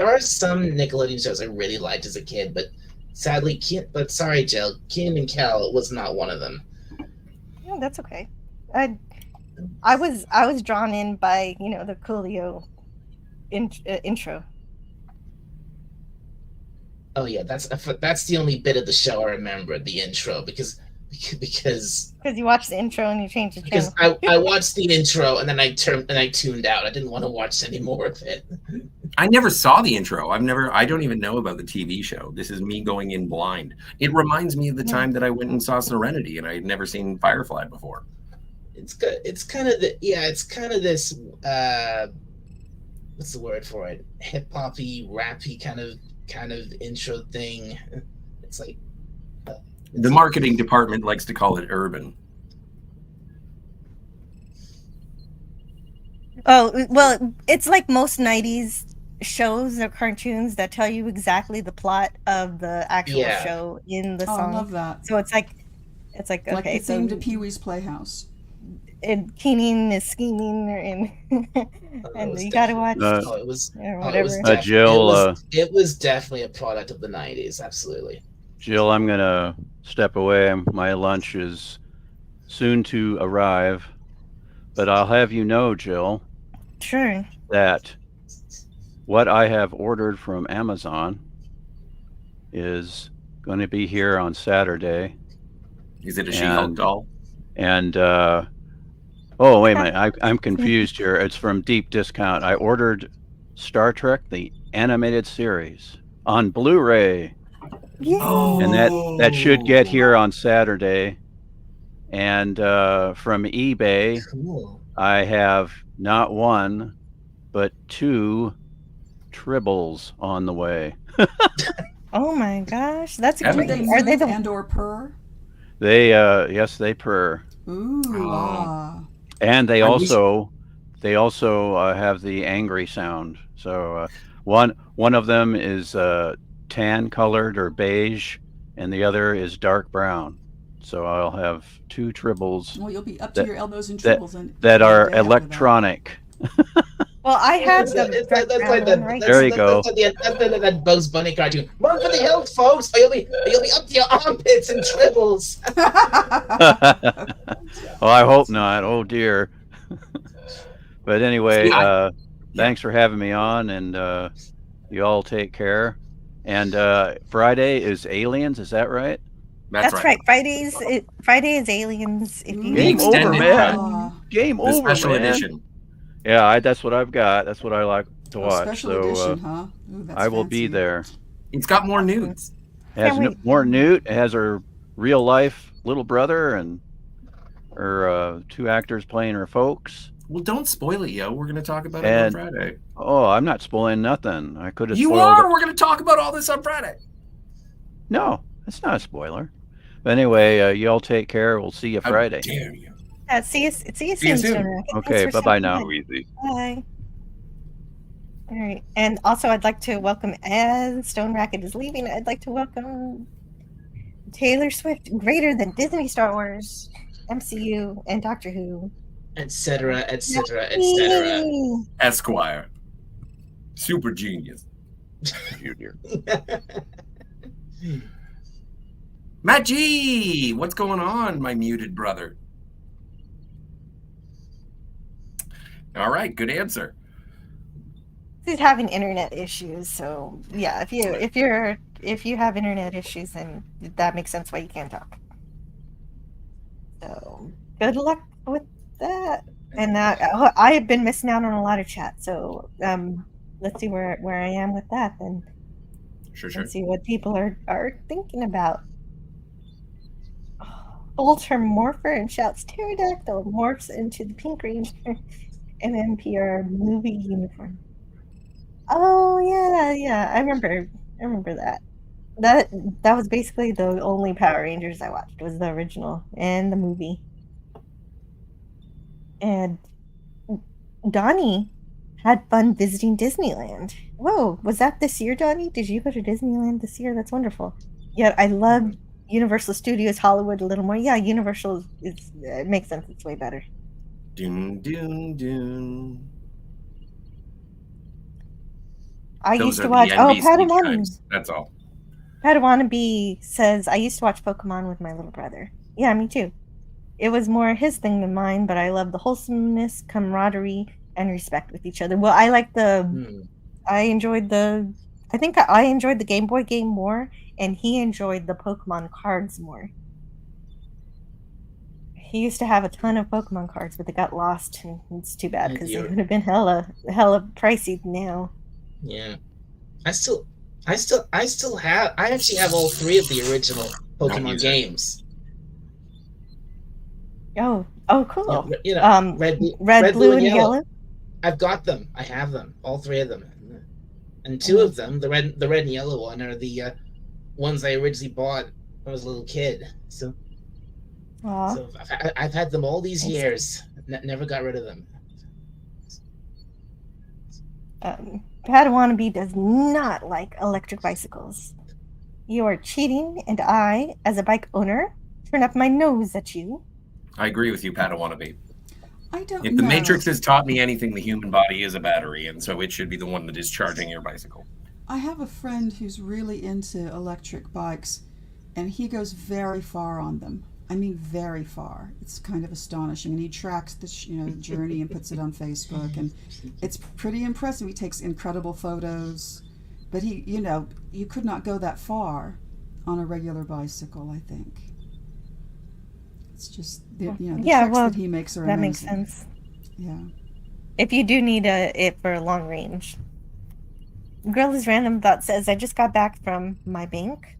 are some Nickelodeon shows I really liked as a kid, but sadly, sorry, Jill, Kenan and Kel was not one of them.
Yeah, that's okay. I was drawn in by the Coolio intro.
Oh yeah, that's the only bit of the show I remember, the intro, because
you watched the intro and you changed the channel.
because I watched the intro and then I tuned out. I didn't want to watch any more of it.
I never saw the intro. I don't even know about the TV show. This is me going in blind. It reminds me of the time that I went and saw Serenity, and I had never seen Firefly before.
It's good. It's kind of this what's the word for it? Hip hoppy, rappy kind of intro thing. It's like
The marketing department likes to call it urban.
Oh, well, it's like most 90s shows or cartoons that tell you exactly the plot of the actual show in the song.
I love that.
So it's like
Like
okay,
the theme
so
to Pee-wee's Playhouse.
and Keenan is scheming, and you gotta watch
it was
whatever.
Jill,
it was definitely a product of the 90s, absolutely.
Jill, I'm gonna step away. My lunch is soon to arrive, but I'll have you know, Jill,
Sure.
that what I have ordered from Amazon is going to be here on Saturday.
Is it a She-Hulk doll?
And oh, wait a minute, I'm confused here. It's from Deep Discount. I ordered Star Trek, the animated series, on Blu-ray.
Yeah.
And that should get here on Saturday. And from eBay,
Cool.
I have not one, but 2 Tribbles on the way.
Oh my gosh, that's
Do
great.
they
Are they
move
the
and or purr?
They yes, they purr.
Ooh.
And they also have the angry sound. So one of them is tan colored or beige, and the other is dark brown. So I'll have 2 tribbles
Well, you'll be up to your elbows in
that,
tribbles and
that are
day after that.
electronic.
Well, I have the
That's like
one right
There you go.
That's like that Bugs Bunny cartoon. Run for the hills, folks, or you'll be up to your armpits in tribbles.
Well, I hope not. Oh dear. But anyway, thanks for having me on, and you all take care. And Friday is Aliens, is that right?
That's right. Friday is Aliens. If you
Game over, man. Game
The
over,
special
man.
edition.
Yeah, that's what I've got. That's what I like to watch.
Special
so
edition, huh? Ooh, that's
I will
fancy.
be there.
It's got more nudes.
It has more Newt. It has her real life little brother and her 2 actors playing her folks.
Well, don't spoil it, yo. We're going to talk about it on Friday.
Oh, I'm not spoiling nothing. I could have
You
spoiled
are.
it.
We're going to talk about all this on Friday.
No, it's not a spoiler. But anyway, you all take care. We'll see you Friday.
How dare you?
see you soon, Stone Racket.
Okay, bye-bye now.
Bye. All right. And also, I'd like to welcome, as Stone Racket is leaving, I'd like to welcome Taylor Swift, greater than Disney, Star Wars, MCU, and Doctor Who.
Etc., etc., etc.
Esquire. Super genius.
Junior.
Matt G, what's going on, my muted brother? All right, good answer.
He's having internet issues, so yeah. If you have internet issues, then that makes sense why you can't talk. So good luck with that. And I have been missing out on a lot of chat, so let's see where I am with that then.
Sure.
And see what people are thinking about. Ultramorpher and shouts pterodactyl morphs into the Pink Ranger and NPR movie uniform. Oh yeah, I remember that. That was basically the only Power Rangers I watched, was the original and the movie. And Donnie had fun visiting Disneyland. Whoa, was that this year, Donnie? Did you go to Disneyland this year? That's wonderful. Yeah, I love Universal Studios Hollywood a little more. Yeah, Universal it makes sense. It's way better.
Dun.
I used to watch. Oh, Padawan.
That's all.
Padawan says I used to watch Pokemon with my little brother. Yeah, me too. It was more his thing than mine, but I love the wholesomeness, camaraderie, and respect with each other. Well, I like I enjoyed the Game Boy game more, and he enjoyed the Pokemon cards more. He used to have a ton of Pokemon cards, but they got lost, and it's too bad because they would have been hella pricey now.
Yeah, I actually have all 3 of the original Pokemon games.
Oh, cool.
You know,
red, blue, and yellow.
I've got them. I have them, all 3 of them, and 2 of them, the red and yellow one, are the ones I originally bought when I was a little kid. So I've had them all these years. Never got rid of them.
Padawan does not like electric bicycles. You are cheating, and I, as a bike owner, turn up my nose at you.
I agree with you, Padawan.
I don't
If the Matrix has taught me anything, the human body is a battery, and so it should be the one that is charging your bicycle.
I have a friend who's really into electric bikes, and he goes very far on them. I mean, very far. It's kind of astonishing, and he tracks the journey and puts it on Facebook, and it's pretty impressive. He takes incredible photos, but you could not go that far on a regular bicycle, I think. It's just the tracks that he makes are amazing.
That makes sense.
Yeah.
If you do need it for long range. Gorilla's Random Thought says, I just got back from my bank.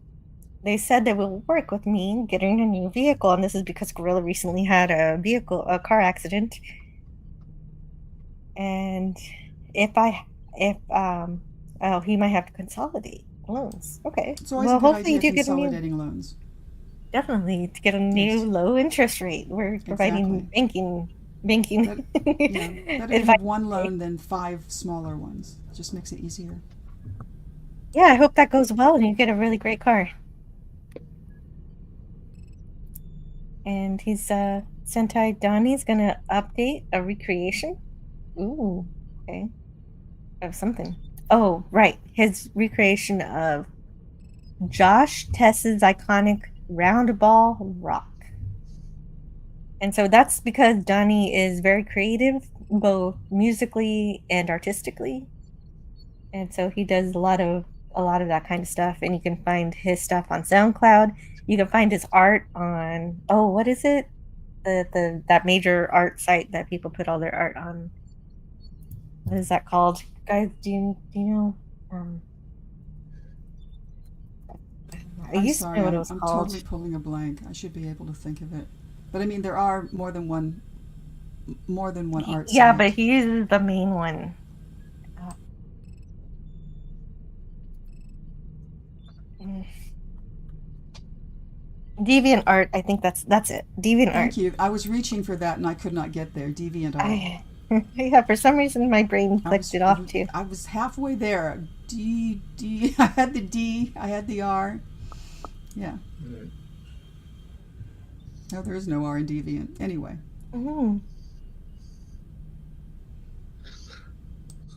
They said they will work with me getting a new vehicle, and this is because Gorilla recently had a car accident. And he might have to consolidate loans. Okay.
It's always a good idea consolidating loans.
Definitely, to get a new low interest rate. We're providing banking.
Better to have one loan than 5 smaller ones. It just makes it easier.
Yeah, I hope that goes well and you get a really great car. And he's Sentai Donnie's gonna update a recreation. Ooh, okay. Of something. Oh, right. His recreation of Josh Tess's iconic round ball rock. And so that's because Donnie is very creative, both musically and artistically. And so he does a lot of that kind of stuff. And you can find his stuff on SoundCloud. You can find his art on what is it? The that major art site that people put all their art on. What is that called? Guys, do you know? I
I'm
used to
sorry,
know what it was
I'm
called.
totally pulling a blank. I should be able to think of it. But I mean, there are more than one art
Yeah,
site.
but he uses the main one. Deviant Art, I think that's it. Deviant Art.
Thank you. I was reaching for that and I could not get there. Deviant Art.
Yeah, for some reason my brain clicked it off too.
I was halfway there. D. I had the D. I had the R. Yeah. No, there is no R in Deviant. Anyway.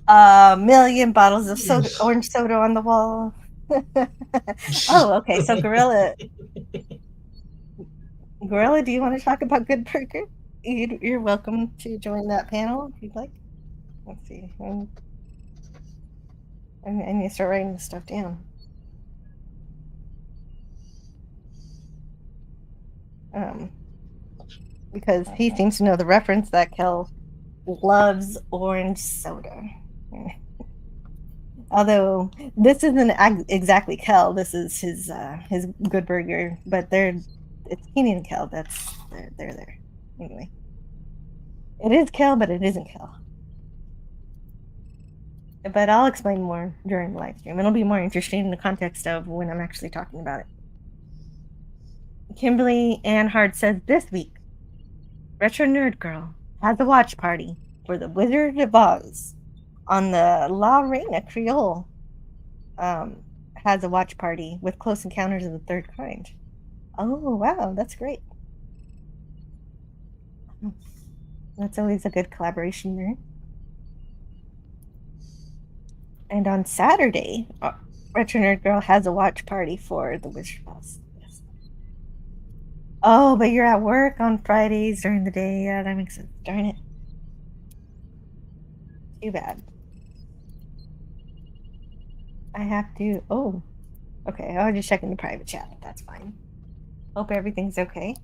A million bottles of soda, orange soda on the wall. Oh, okay. So Gorilla, do you want to talk about Good Burger? You're welcome to join that panel if you'd like. Let's see. I need to start writing this stuff down. Because he seems to know the reference that Kel loves orange soda. Although this isn't exactly Kel, this is his Good Burger, but it's Keenan and Kel. They're there. Anyway, it is Kel, but it isn't Kel. But I'll explain more during the live stream. It'll be more interesting in the context of when I'm actually talking about it. Kimberly Anhart says this week, Retro Nerd Girl has a watch party for the Wizard of Oz on the La Reina Creole. Has a watch party with Close Encounters of the Third Kind. Oh, wow, that's great. That's always a good collaboration there. And on Saturday, Retro Nerd Girl has a watch party for the Wizard of Oz. Yes. Oh, but you're at work on Fridays during the day. Yeah, that makes sense. Darn it. Too bad. I have to. Oh, okay. I was just checking the private chat. That's fine. Hope everything's okay.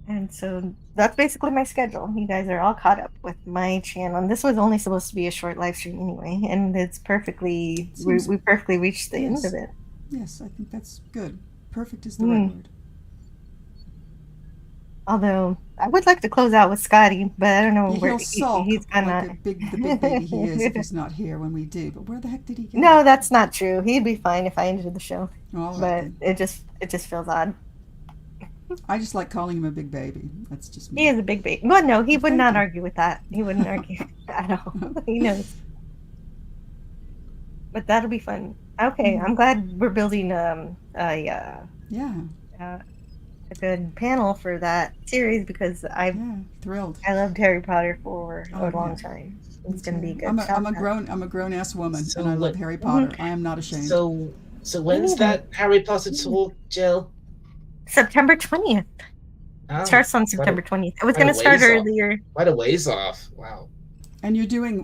And so that's basically my schedule. You guys are all caught up with my channel. And this was only supposed to be a short live stream anyway, and it's perfectly. We perfectly reached the end of it.
Yes, I think that's good. Perfect is the right word.
Although I would like to close out with Scotty, but I don't know where
He'll sulk
he's gonna.
like the big baby he is if he's not here when we do. But where the heck did he go?
No, that's not true. He'd be fine if I ended the show.
All
but
right,
it just feels odd.
I just like calling him a big baby. That's just me.
He is a big baby. Well, no, he would not argue with that. He wouldn't argue at all. He knows. But that'll be fun. Okay, I'm glad we're building a good panel for that series because
thrilled.
I loved Harry Potter for a long time. It's going to be good.
I'm a grown ass woman, and I love Harry Potter. I am not ashamed.
So when's that Harry Potter talk, Jill?
September 20th. It starts on September 20th. It was going to start earlier.
Quite a ways off. Wow.
And you're doing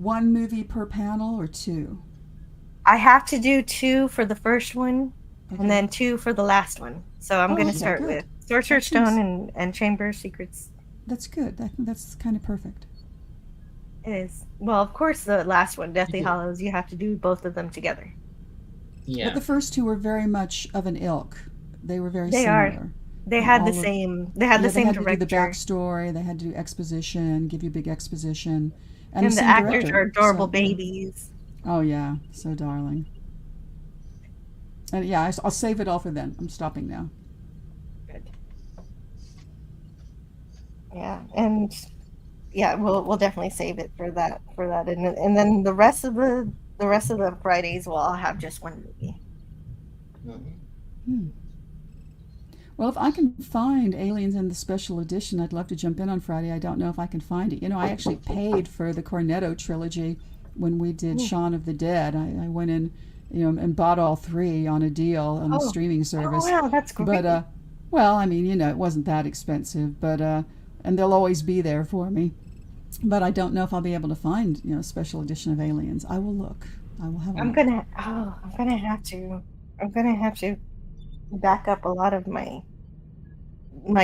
one movie per panel or two?
I have to do 2 for the first one, and then 2 for the last one. So I'm going to start with Sorcerer's Stone and Chamber of Secrets.
That's good. I think that's kind of perfect.
It is. Well, of course, the last one, Deathly Hallows, you have to do both of them together.
Yeah. But the first 2 were very much of an ilk. They were very similar.
Are. They had the same. They had the same director.
They had to do the backstory. They had to do exposition. Give you big exposition.
And the actors are adorable babies.
Oh yeah, so darling. And yeah, I'll save it all for then. I'm stopping now.
Good. Yeah, and yeah, we'll definitely save it for that, and then the rest of the Fridays, we'll all have just one movie.
Well, if I can find Aliens in the special edition, I'd love to jump in on Friday. I don't know if I can find it. I actually paid for the Cornetto trilogy when we did Shaun of the Dead. I went in, and bought all 3 on a deal on the streaming service.
Oh, wow, that's great.
But, well, I mean, it wasn't that expensive, but, and they'll always be there for me. But I don't know if I'll be able to find, a special edition of Aliens. I will look. I will have a look.
I'm gonna have to back up a lot of my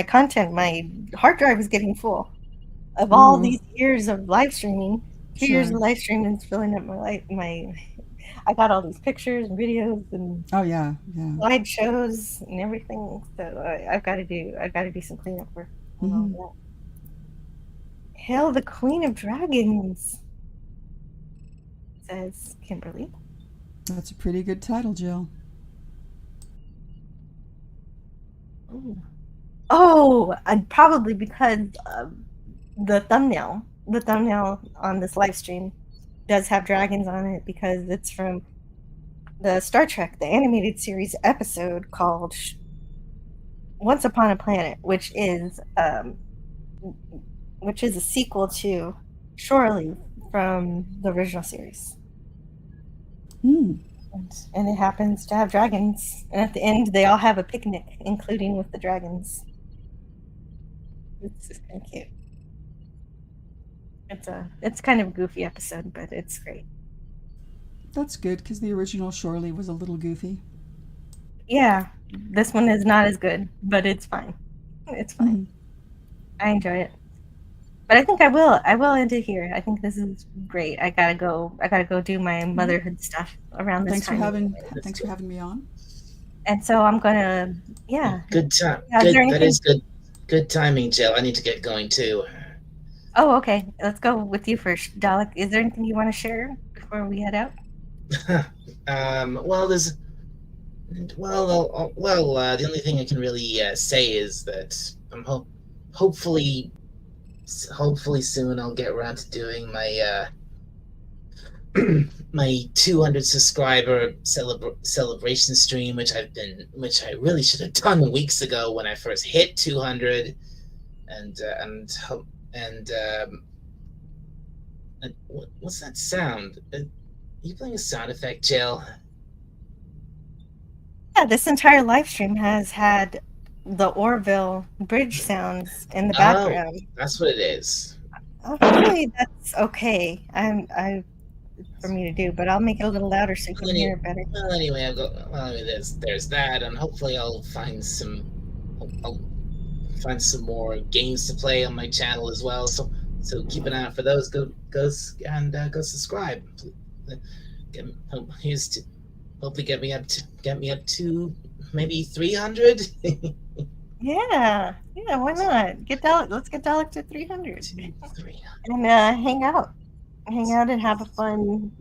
content. My hard drive is getting full of all these years of live streaming. 2 years of live streaming is filling up I got all these pictures and videos and slideshows and everything. So I've got to do some cleanup work. Hail the Queen of Dragons, says Kimberly.
That's a pretty good title, Jill.
Oh, and probably because the thumbnail on this live stream does have dragons on it, because it's from the Star Trek, the animated series episode called Once Upon a Planet, which is a sequel to Shore Leave from the original series. And it happens to have dragons, and at the end they all have a picnic, including with the dragons. It's just kind of cute. It's kind of a goofy episode, but it's great.
That's good, because the original Shore Leave was a little goofy.
Yeah, this one is not as good, but it's fine. It's fine. I enjoy it. But I think I will end it here. I think this is great. I gotta go do my motherhood stuff around this time.
Thanks for having me on.
And so I'm gonna,
Good time.
Yeah,
that is good. Good timing, Jill. I need to get going too.
Oh, okay. Let's go with you first, Dalek. Is there anything you want to share before we head out?
The only thing I can really say is that I'm hopefully soon I'll get around to doing my my 200 subscriber celebration stream, which I really should have done weeks ago when I first hit 200, and what's that sound? Are you playing a sound effect, Jill?
Yeah, this entire live stream has had the Orville bridge sounds in the background.
Oh, that's what it is.
Hopefully that's okay. For me to do, but I'll make it a little louder so you can hear it better.
Well, anyway, there's that, and hopefully I'll find some more games to play on my channel as well. So keep an eye out for those. Go subscribe. Hopefully get me up to maybe 300.
Yeah, why not? Let's get Dalek to 300. And hang out and have a fun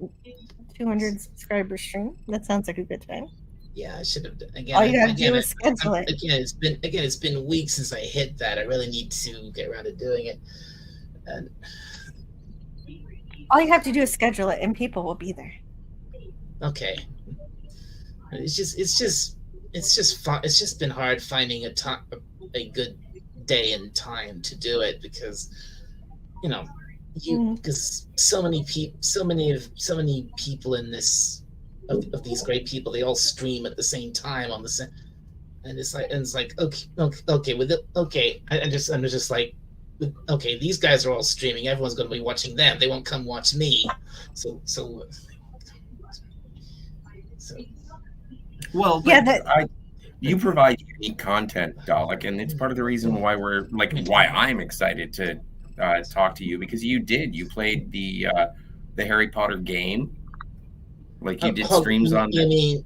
200 subscriber stream. That sounds like a good time.
Yeah, I should have.
All you gotta do is schedule it.
It's been weeks since I hit that. I really need to get around to doing it. And
all you have to do is schedule it, and people will be there.
Okay. It's just fun. It's just been hard finding a good day and time to do it, because because so many people in this of these great people, they all stream at the same time on the same, and it's like okay, I'm just like, okay, these guys are all streaming, everyone's going to be watching them, they won't come watch me, so
well, yeah, you provide unique content, Dalek, and it's part of the reason why why I'm excited to talk to you, because you played the Harry Potter game, like you did streams on.
You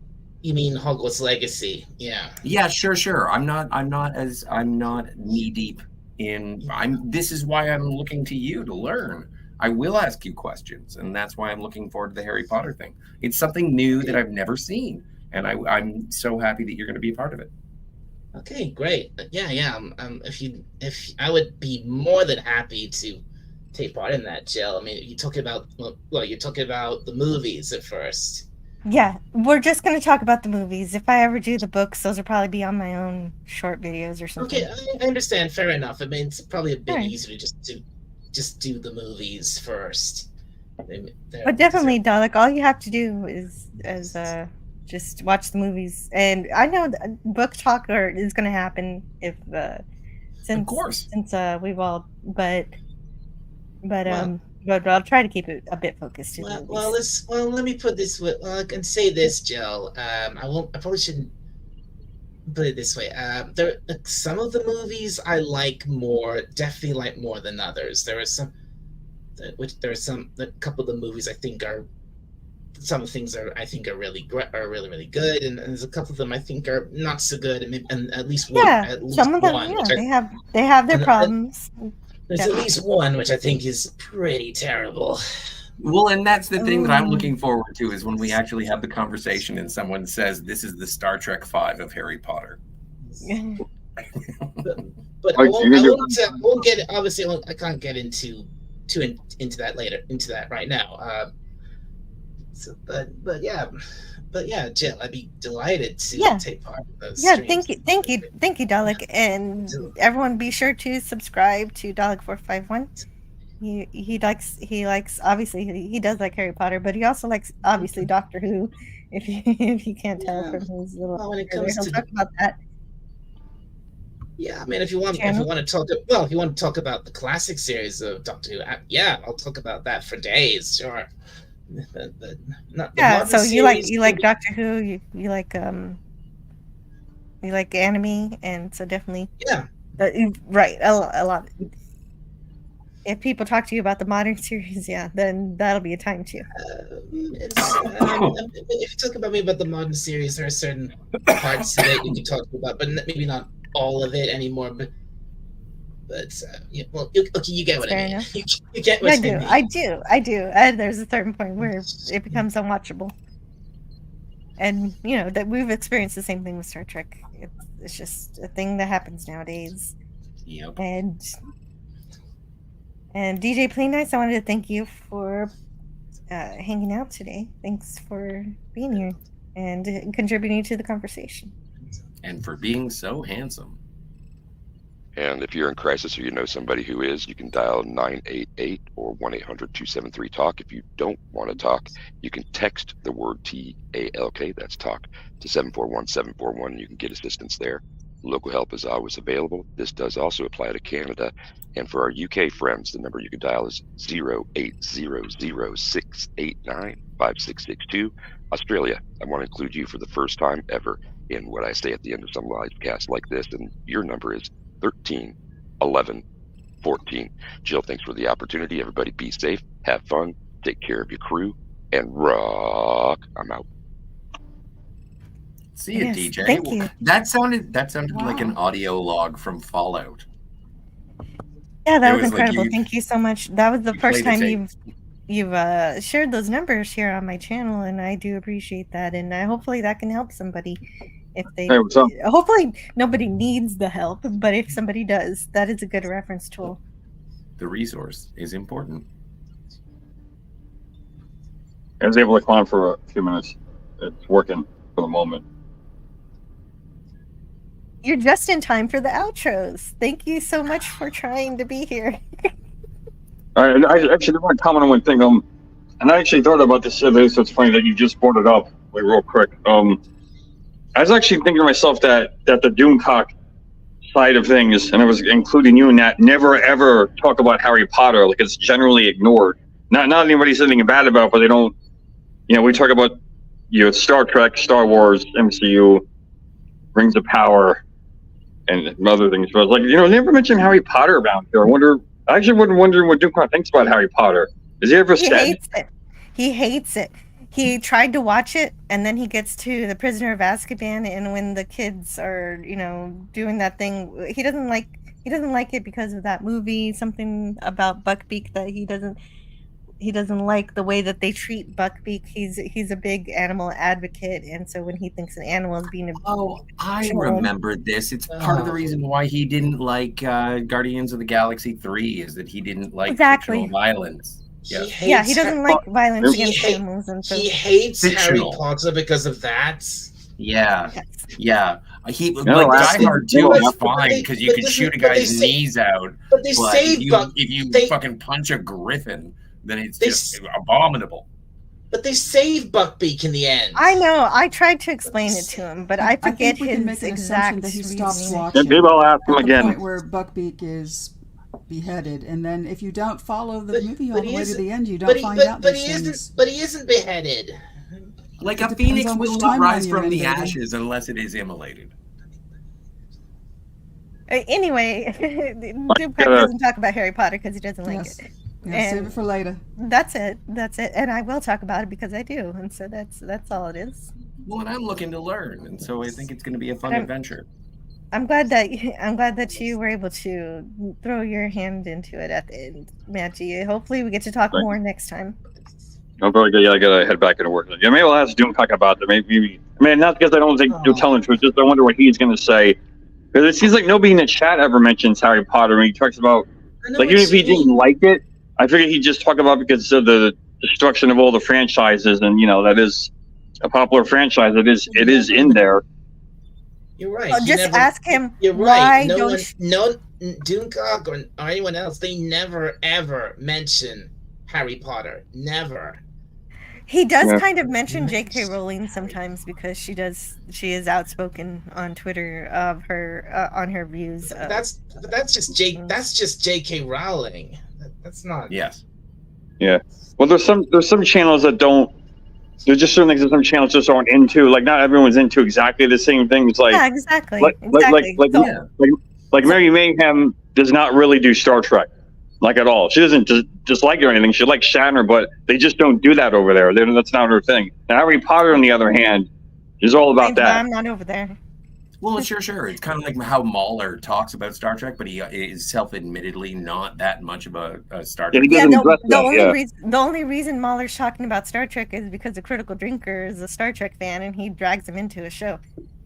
mean Hogwarts Legacy? Yeah,
sure. I'm not knee deep in. This is why I'm looking to you to learn. I will ask you questions, and that's why I'm looking forward to the Harry Potter thing. It's something new that I've never seen, and I'm so happy that you're going to be a part of it.
Okay, great. Yeah. If I would be more than happy to take part in that, Jill. I mean, you're talking about the movies at first.
Yeah, we're just going to talk about the movies. If I ever do the books, those will probably be on my own short videos or something.
Okay, I understand. Fair enough. I mean, it's probably a bit
Right.
easier to just do the movies first.
But definitely, Dalek, all you have to do is just watch the movies. And I know book talk is going to happen if
Of course.
since we've all but I'll try to keep it a bit focused to the movies.
Let me put this way. Well, I can say this, Jill. I probably shouldn't put it this way. Some of the movies I definitely like more than others. A couple of the movies I think are some things I think are really good, and there's a couple of them I think are not so good, and at least one.
Yeah,
at least
some of them.
one,
Yeah, they have their problems.
There's at least one which I think is pretty terrible.
Well, and that's the thing that I'm looking forward to is when we actually have the conversation and someone says this is the Star Trek V of Harry Potter.
But I won't get obviously I can't get into that later into that right now. But yeah, Jill, I'd be delighted to take part in those.
Yeah,
streams.
thank you, Dalek, and everyone be sure to subscribe to Dalek451. He likes obviously he does like Harry Potter, but he also likes obviously Doctor Who. If you can't tell from his little,
when it comes to
talk about that.
Yeah, I mean, if you want to talk about the classic series of Doctor Who, I'll talk about that for days, sure. But not the modern
so
series.
you like Doctor Who, you like anime, and so definitely right a lot. If people talk to you about the modern series, then that'll be a time too.
If you talk about the modern series, there are certain parts of it you can talk about, but maybe not all of it anymore. But you get what I mean. You get what I mean.
I do. And there's a certain point where it becomes unwatchable. And that we've experienced the same thing with Star Trek. It's just a thing that happens nowadays.
Yep.
And DJ Play Nice, I wanted to thank you for hanging out today. Thanks for being here and contributing to the conversation.
And for being so handsome.
And if you're in crisis or you know somebody who is, you can dial 988 or 1-800-273-TALK. If you don't want to talk, you can text the word TALK, that's talk, to 741-741. You can get assistance there. Local help is always available. This does also apply to Canada. And for our UK friends, the number you can dial is 0800-689-5662. Australia, I want to include you for the first time ever in what I say at the end of some live cast like this. And your number is 13 11 14. Jill, thanks for the opportunity. Everybody be safe, have fun, take care of your crew, and rock. I'm out.
See you, DJ.
Thank you.
That sounded like an audio log from Fallout.
Yeah, that was incredible. Thank you so much. That was the first time you've shared those numbers here on my channel, and I do appreciate that. And hopefully that can help somebody. If they, hopefully nobody needs the help, but if somebody does, that is a good reference tool.
The resource is important.
I was able to climb for a few minutes. It's working for the moment.
You're just in time for the outros. Thank you so much for trying to be here.
I actually want to comment on one thing. And I actually thought about this today, so it's funny that you just brought it up, like real quick. I was actually thinking to myself that the Doomcock side of things, and I was including you in that, never ever talk about Harry Potter. Like, it's generally ignored. Not anybody says anything bad about it, but they don't. We talk about Star Trek, Star Wars, MCU, Rings of Power, and other things. But like, never mention Harry Potter around here. I actually wouldn't wonder what Doomcock thinks about Harry Potter. Has he ever said?
He hates it. He tried to watch it, and then he gets to the Prisoner of Azkaban, and when the kids are, doing that thing, he doesn't like it because of that movie. Something about Buckbeak that he doesn't like the way that they treat Buckbeak. He's a big animal advocate, and so when he thinks an animal is being
I remember this. It's part of the reason why he didn't like Guardians of the Galaxy 3 is that he didn't like fictional violence. Yes.
He hates
Yeah, he doesn't like violence
he
against
hate-
animals, and so
He hates Harry
Fictional.
Potter because of that.
Yeah.
yes.
Yeah. He
No,
like
last
Die Hard 2
but-
is
but
fine
they-
because you
but
could
this is-
shoot a
but they
guy's
say-
knees out.
But they
But
save
if you
they-
fucking punch a griffin, then it's
They
just abominable.
But they save Buckbeak in the end.
I know. I tried to explain it to him, but I forget
think we can make
his
an
exact
assumption that he stops
reasoning.
watching.
Maybe I'll ask him
at the
again.
point where Buckbeak is beheaded, and then if you don't follow the movie all
but
the
he
way to
isn't-
the end, you don't
but he,
find
but,
out
but
these
he
things.
isn't. But he isn't beheaded.
Like
It
a
depends
phoenix
on which
will not
timeline
rise
you're
from
in,
the
baby.
ashes unless it is immolated.
Anyway, Doomcock doesn't talk about Harry Potter because he doesn't like
Yes.
it.
Yeah, save
And
it for later.
That's it. That's it. And I will talk about it because I do. And so that's all it is.
Well, and I'm looking to learn, and so I think it's going to be a fun adventure.
I'm glad that you were able to throw your hand into it at the end, Maggie. Hopefully, we get to talk more next time.
Oh, very good. Yeah, I gotta head back into work. Yeah, maybe I'll ask Doomcock about that. Maybe, I mean, not because I don't think you're telling the truth, just I wonder what he's gonna say. Because it seems like nobody in the chat ever mentions Harry Potter when he talks about, like, even if he didn't like it, I figured he'd just talk about because of the destruction of all the franchises, and that is a popular franchise. It is in there.
You're right.
Oh, just ask him.
You're
why
right. No
don't
one, no Doomcock or anyone else. They never ever mention Harry Potter. Never.
He does
Yeah.
kind of mention J.K. Rowling sometimes because she is outspoken on Twitter of her on her views.
That's just J.K. Rowling. That's not.
Yes.
Yeah. Well, there's some channels that don't. There's just certain things that some channels just aren't into. Like, not everyone's into exactly the same things. Like,
yeah, exactly.
like Mary Mayhem does not really do Star Trek, like at all. She doesn't just like it or anything. She likes Shatner, but they just don't do that over there. That's not her thing. Now, Harry Potter, on the other hand, is all about that.
I'm not over there.
Well, sure. It's kind of like how Mahler talks about Star Trek, but he is self-admittedly not that much of a Star Trek.
Yeah, the only reason Mahler's talking about Star Trek is because a Critical Drinker is a Star Trek fan, and he drags him into a show.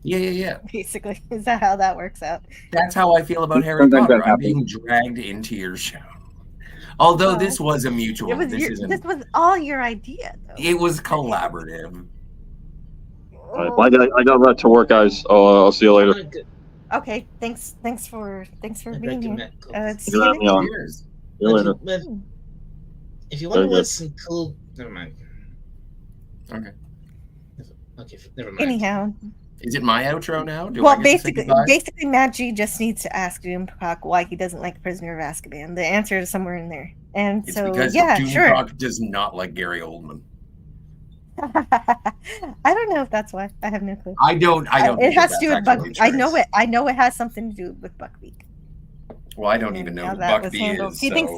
Yeah.
Basically, is that how that works out?
That's how I feel about Harry Potter. I'm being dragged into your show. Although this was a mutual.
This was all your idea, though.
It was collaborative.
All right, I got that to work, guys. I'll see you later.
Okay, thanks for being here. See
you
you
later. See you later.
If you want to watch some cool, never mind.
Okay.
Okay, never mind.
Anyhow.
Is it my outro now?
Basically, Matt G just needs to ask Doomcock why he doesn't like Prisoner of Azkaban. The answer is somewhere in there. And
It's
so,
because
yeah,
Doomcock does not like Gary Oldman.
I don't know if that's why. I have no clue.
I don't.
It has to do with Buckbeak. I know it has something to do with Buckbeak.
Well, I don't even know who Buckbeak is. He thinks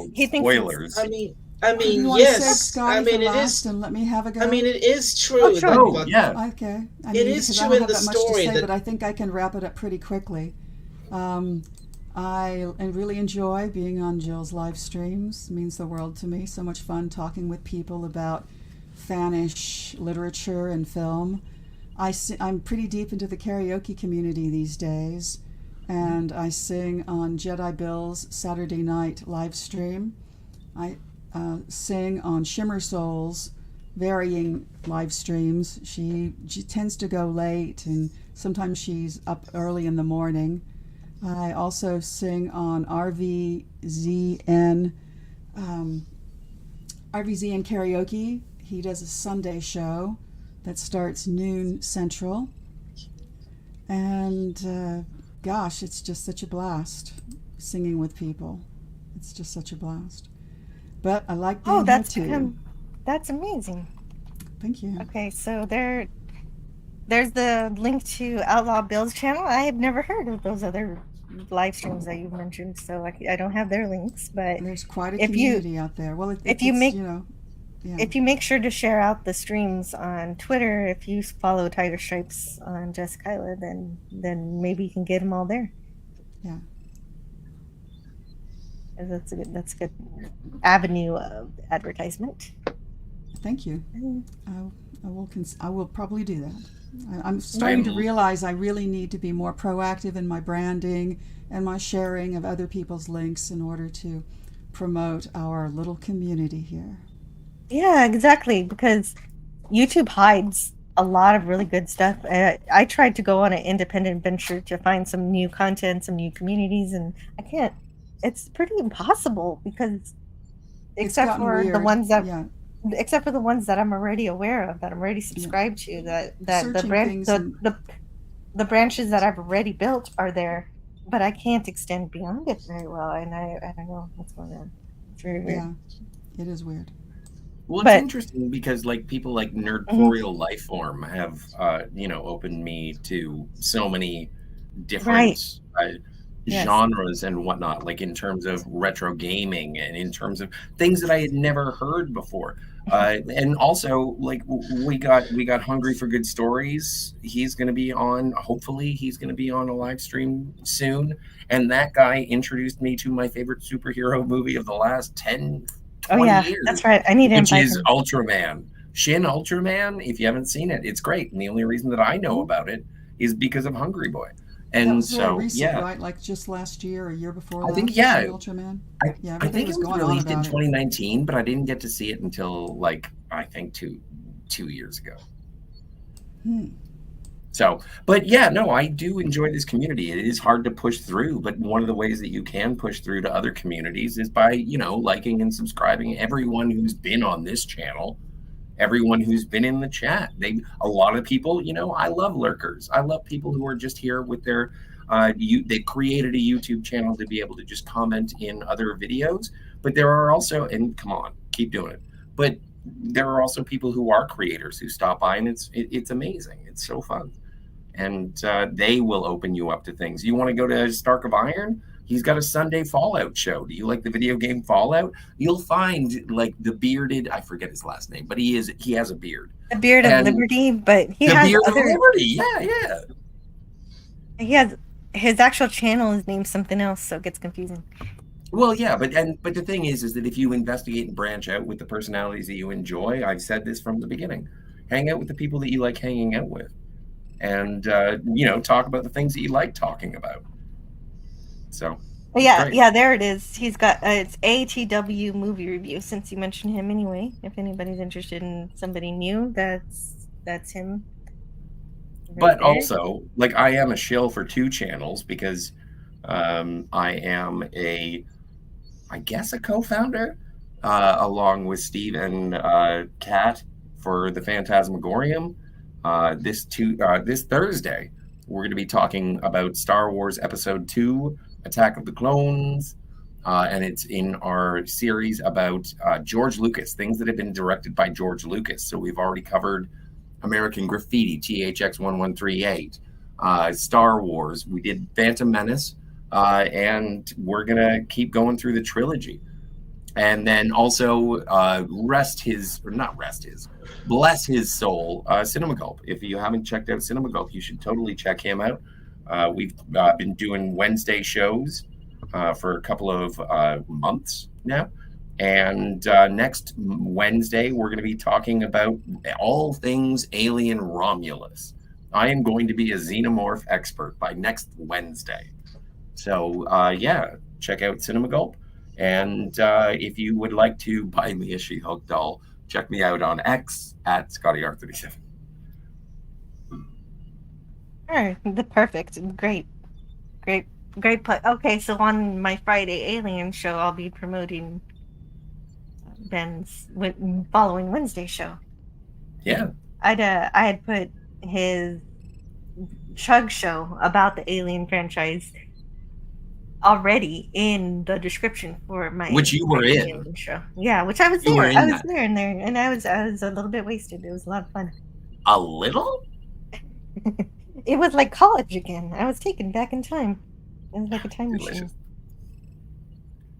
spoilers.
I mean,
You want to save
yes.
Scotty
I mean,
for
it
last
is.
and let me have a go.
I mean, it is true.
Oh, sure.
that
Yeah.
Okay. I
It
mean,
is
because
true
I don't
in
have
the
that much to
story
say,
that-
but I think I can wrap it up pretty quickly. I really enjoy being on Jill's live streams. It means the world to me. So much fun talking with people about fanish literature and film. I'm pretty deep into the karaoke community these days, and I sing on Jedi Bill's Saturday night live stream. I sing on Shimmer Soul's varying live streams. She tends to go late, and sometimes she's up early in the morning. I also sing on RVZN Karaoke. He does a Sunday show that starts noon Central. And gosh, it's just such a blast singing with people. It's just such a blast. But I like being here too.
That's amazing.
Thank you.
Okay, so there's the link to Outlaw Bill's channel. I have never heard of those other live streams that you mentioned, so I don't have their links. But
there's quite a community out there. Well,
if you make sure to share out the streams on Twitter, if you follow Tiger Stripes on Just Kyla, then maybe you can get them all there.
Yeah.
That's a good avenue of advertisement.
Thank you. I will probably do that. I'm starting to realize I really need to be more proactive in my branding and my sharing of other people's links in order to promote our little community here.
Yeah, exactly. Because YouTube hides a lot of really good stuff. I tried to go on an independent venture to find some new content, some new communities, and I can't. It's pretty impossible because
It's
except
gotten
for the
weird.
ones that
Yeah.
except for the ones that I'm already aware of, that I'm already subscribed to, that the
Searching
branch
things
the branches that I've already built are there, but I can't extend beyond it very well, and I don't know what's going on. It's very weird.
Yeah, it is weird.
Well, it's
But
interesting because like people like
Mhm.
Nerdporial Lifeform have opened me to so many
Right.
different
Yes.
genres and whatnot, like in terms of retro gaming and in terms of things that I had never heard before. And also, like we got Hungry for Good Stories. He's going to be on. Hopefully, he's going to be on a live stream soon. And that guy introduced me to my favorite superhero movie of the last 10, 20
Oh yeah,
years,
that's right. I need to
which
invite
is
him.
Ultraman. Shin Ultraman. If you haven't seen it, it's great. And the only reason that I know about it is because of Hungry Boy.
That
And
was very
so,
recent,
yeah,
right? Like just last year or a year before
I
that.
think, yeah,
Shin Ultraman. Yeah,
I
everybody
think it was
going on
released in
about it.
2019, but I didn't get to see it until like I think two years ago. So, but yeah, no, I do enjoy this community. It is hard to push through, but one of the ways that you can push through to other communities is by, liking and subscribing everyone who's been on this channel, everyone who's been in the chat. A lot of people, I love lurkers. I love people who are just here with their they created a YouTube channel to be able to just comment in other videos, but there are also, and come on, keep doing it. But there are also people who are creators who stop by, and it's amazing. It's so fun. And they will open you up to things. You want to go to Stark of Iron? He's got a Sunday Fallout show. Do you like the video game Fallout? You'll find like the bearded, I forget his last name, but he has a beard.
The Beard of Liberty, but he
the
has
Beard
other.
of Liberty, yeah.
He has his actual channel is named something else, so it gets confusing.
Well, yeah, but the thing is that if you investigate and branch out with the personalities that you enjoy, I've said this from the beginning, hang out with the people that you like hanging out with, and talk about the things that you like talking about. So
yeah, there it is. He's got it's ATW movie review. Since you mentioned him anyway, if anybody's interested in somebody new, that's him.
But also, like, I am a shill for two channels because I am I guess a co-founder along with Steve and Kat for the Phantasmagorium. This Thursday, we're going to be talking about Star Wars Episode 2, Attack of the Clones, and it's in our series about George Lucas, things that have been directed by George Lucas. So we've already covered American Graffiti, THX 1138, Star Wars. We did Phantom Menace, and we're gonna keep going through the trilogy. And then also bless his soul, Cinema Gulp. If you haven't checked out Cinema Gulp, you should totally check him out. We've been doing Wednesday shows for a couple of months now. And next Wednesday, we're going to be talking about all things Alien Romulus. I am going to be a xenomorph expert by next Wednesday. So, check out Cinema Gulp. And if you would like to buy me a She-Hulk doll, check me out on X at ScottyR37.
All right, perfect. Great. Okay, so on my Friday Alien show, I'll be promoting Ben's following Wednesday show.
Yeah.
I had put his Chug show about the Alien franchise already in the description for my
which you were in
Alien show. Yeah, which I was
you
there. I was there, and I was a little bit wasted. It was a lot of fun.
A little?
It was like college again. I was taken back in time. It was like a time machine.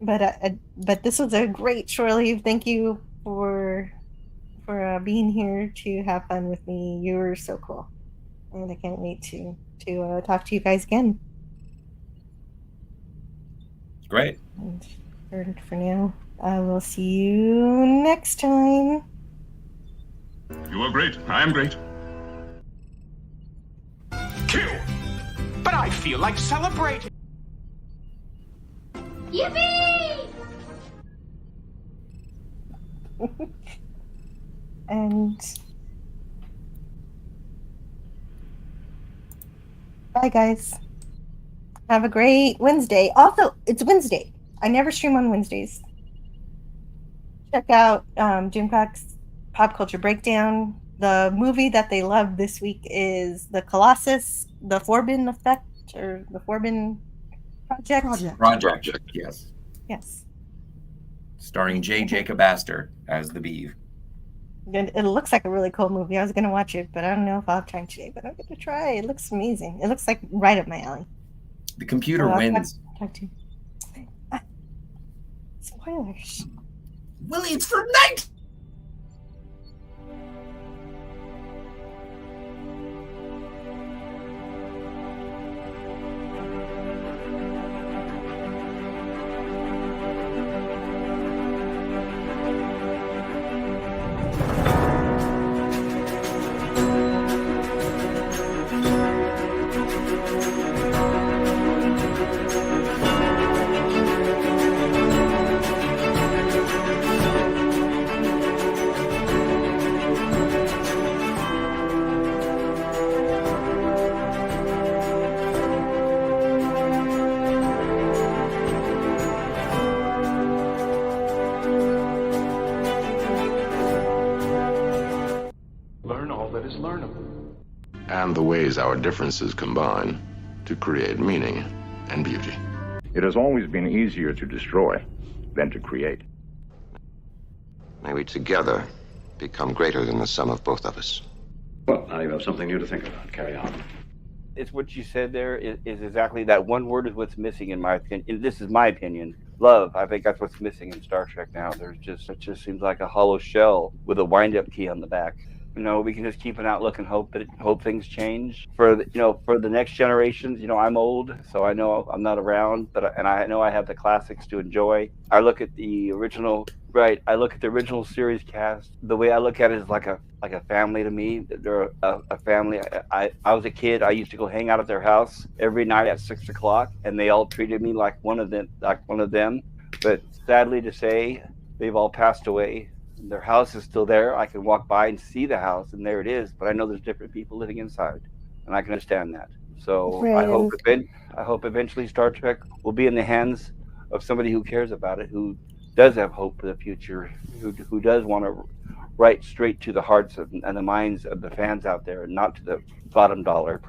But this was a great shore leave. Thank you for being here to have fun with me. You were so cool, and I can't wait to talk to you guys again.
Great.
And for now, I will see you next time.
You are great. I am great.
Kill! But I feel like celebrating.
Yippee!
And bye, guys. Have a great Wednesday. Also, it's Wednesday. I never stream on Wednesdays. Check out Doomcock's Pop Culture Breakdown. The movie that they love this week is The Colossus, The Forbin Effect, or The Forbin Project.
Project, yes.
Yes.
Starring J. Jacob Astor as the Beeve.
It looks like a really cool movie. I was going to watch it, but I don't know if I'll have time today. But I'm going to try. It looks amazing. It looks like right up my alley.
The computer
So I'll
wins.
talk to you. Spoilers.
Willie, it's for night!
Learn all that is learnable.
And the ways our differences combine to create meaning and beauty.
It has always been easier to destroy than to create.
May we together become greater than the sum of both of us.
Well, now you have something new to think about. Carry on.
It's what you said there is exactly that one word is what's missing in my opinion. This is my opinion. Love. I think that's what's missing in Star Trek now. It just seems like a hollow shell with a wind-up key on the back. You know, we can just keep an outlook and hope things change for the next generations. You know, I'm old, so I know I'm not around, and I know I have the classics to enjoy. I look at the original. Right, I look at the original series cast. The way I look at it is like a family to me. They're a family. I was a kid. I used to go hang out at their house every night at 6 o'clock, and they all treated me like one of them. But sadly to say, they've all passed away. Their house is still there. I can walk by and see the house, and there it is. But I know there's different people living inside, and I can understand that. So I hope eventually Star Trek will be in the hands of somebody who cares about it, who does have hope for the future, who does want to write straight to the hearts and the minds of the fans out there, and not to the bottom dollar.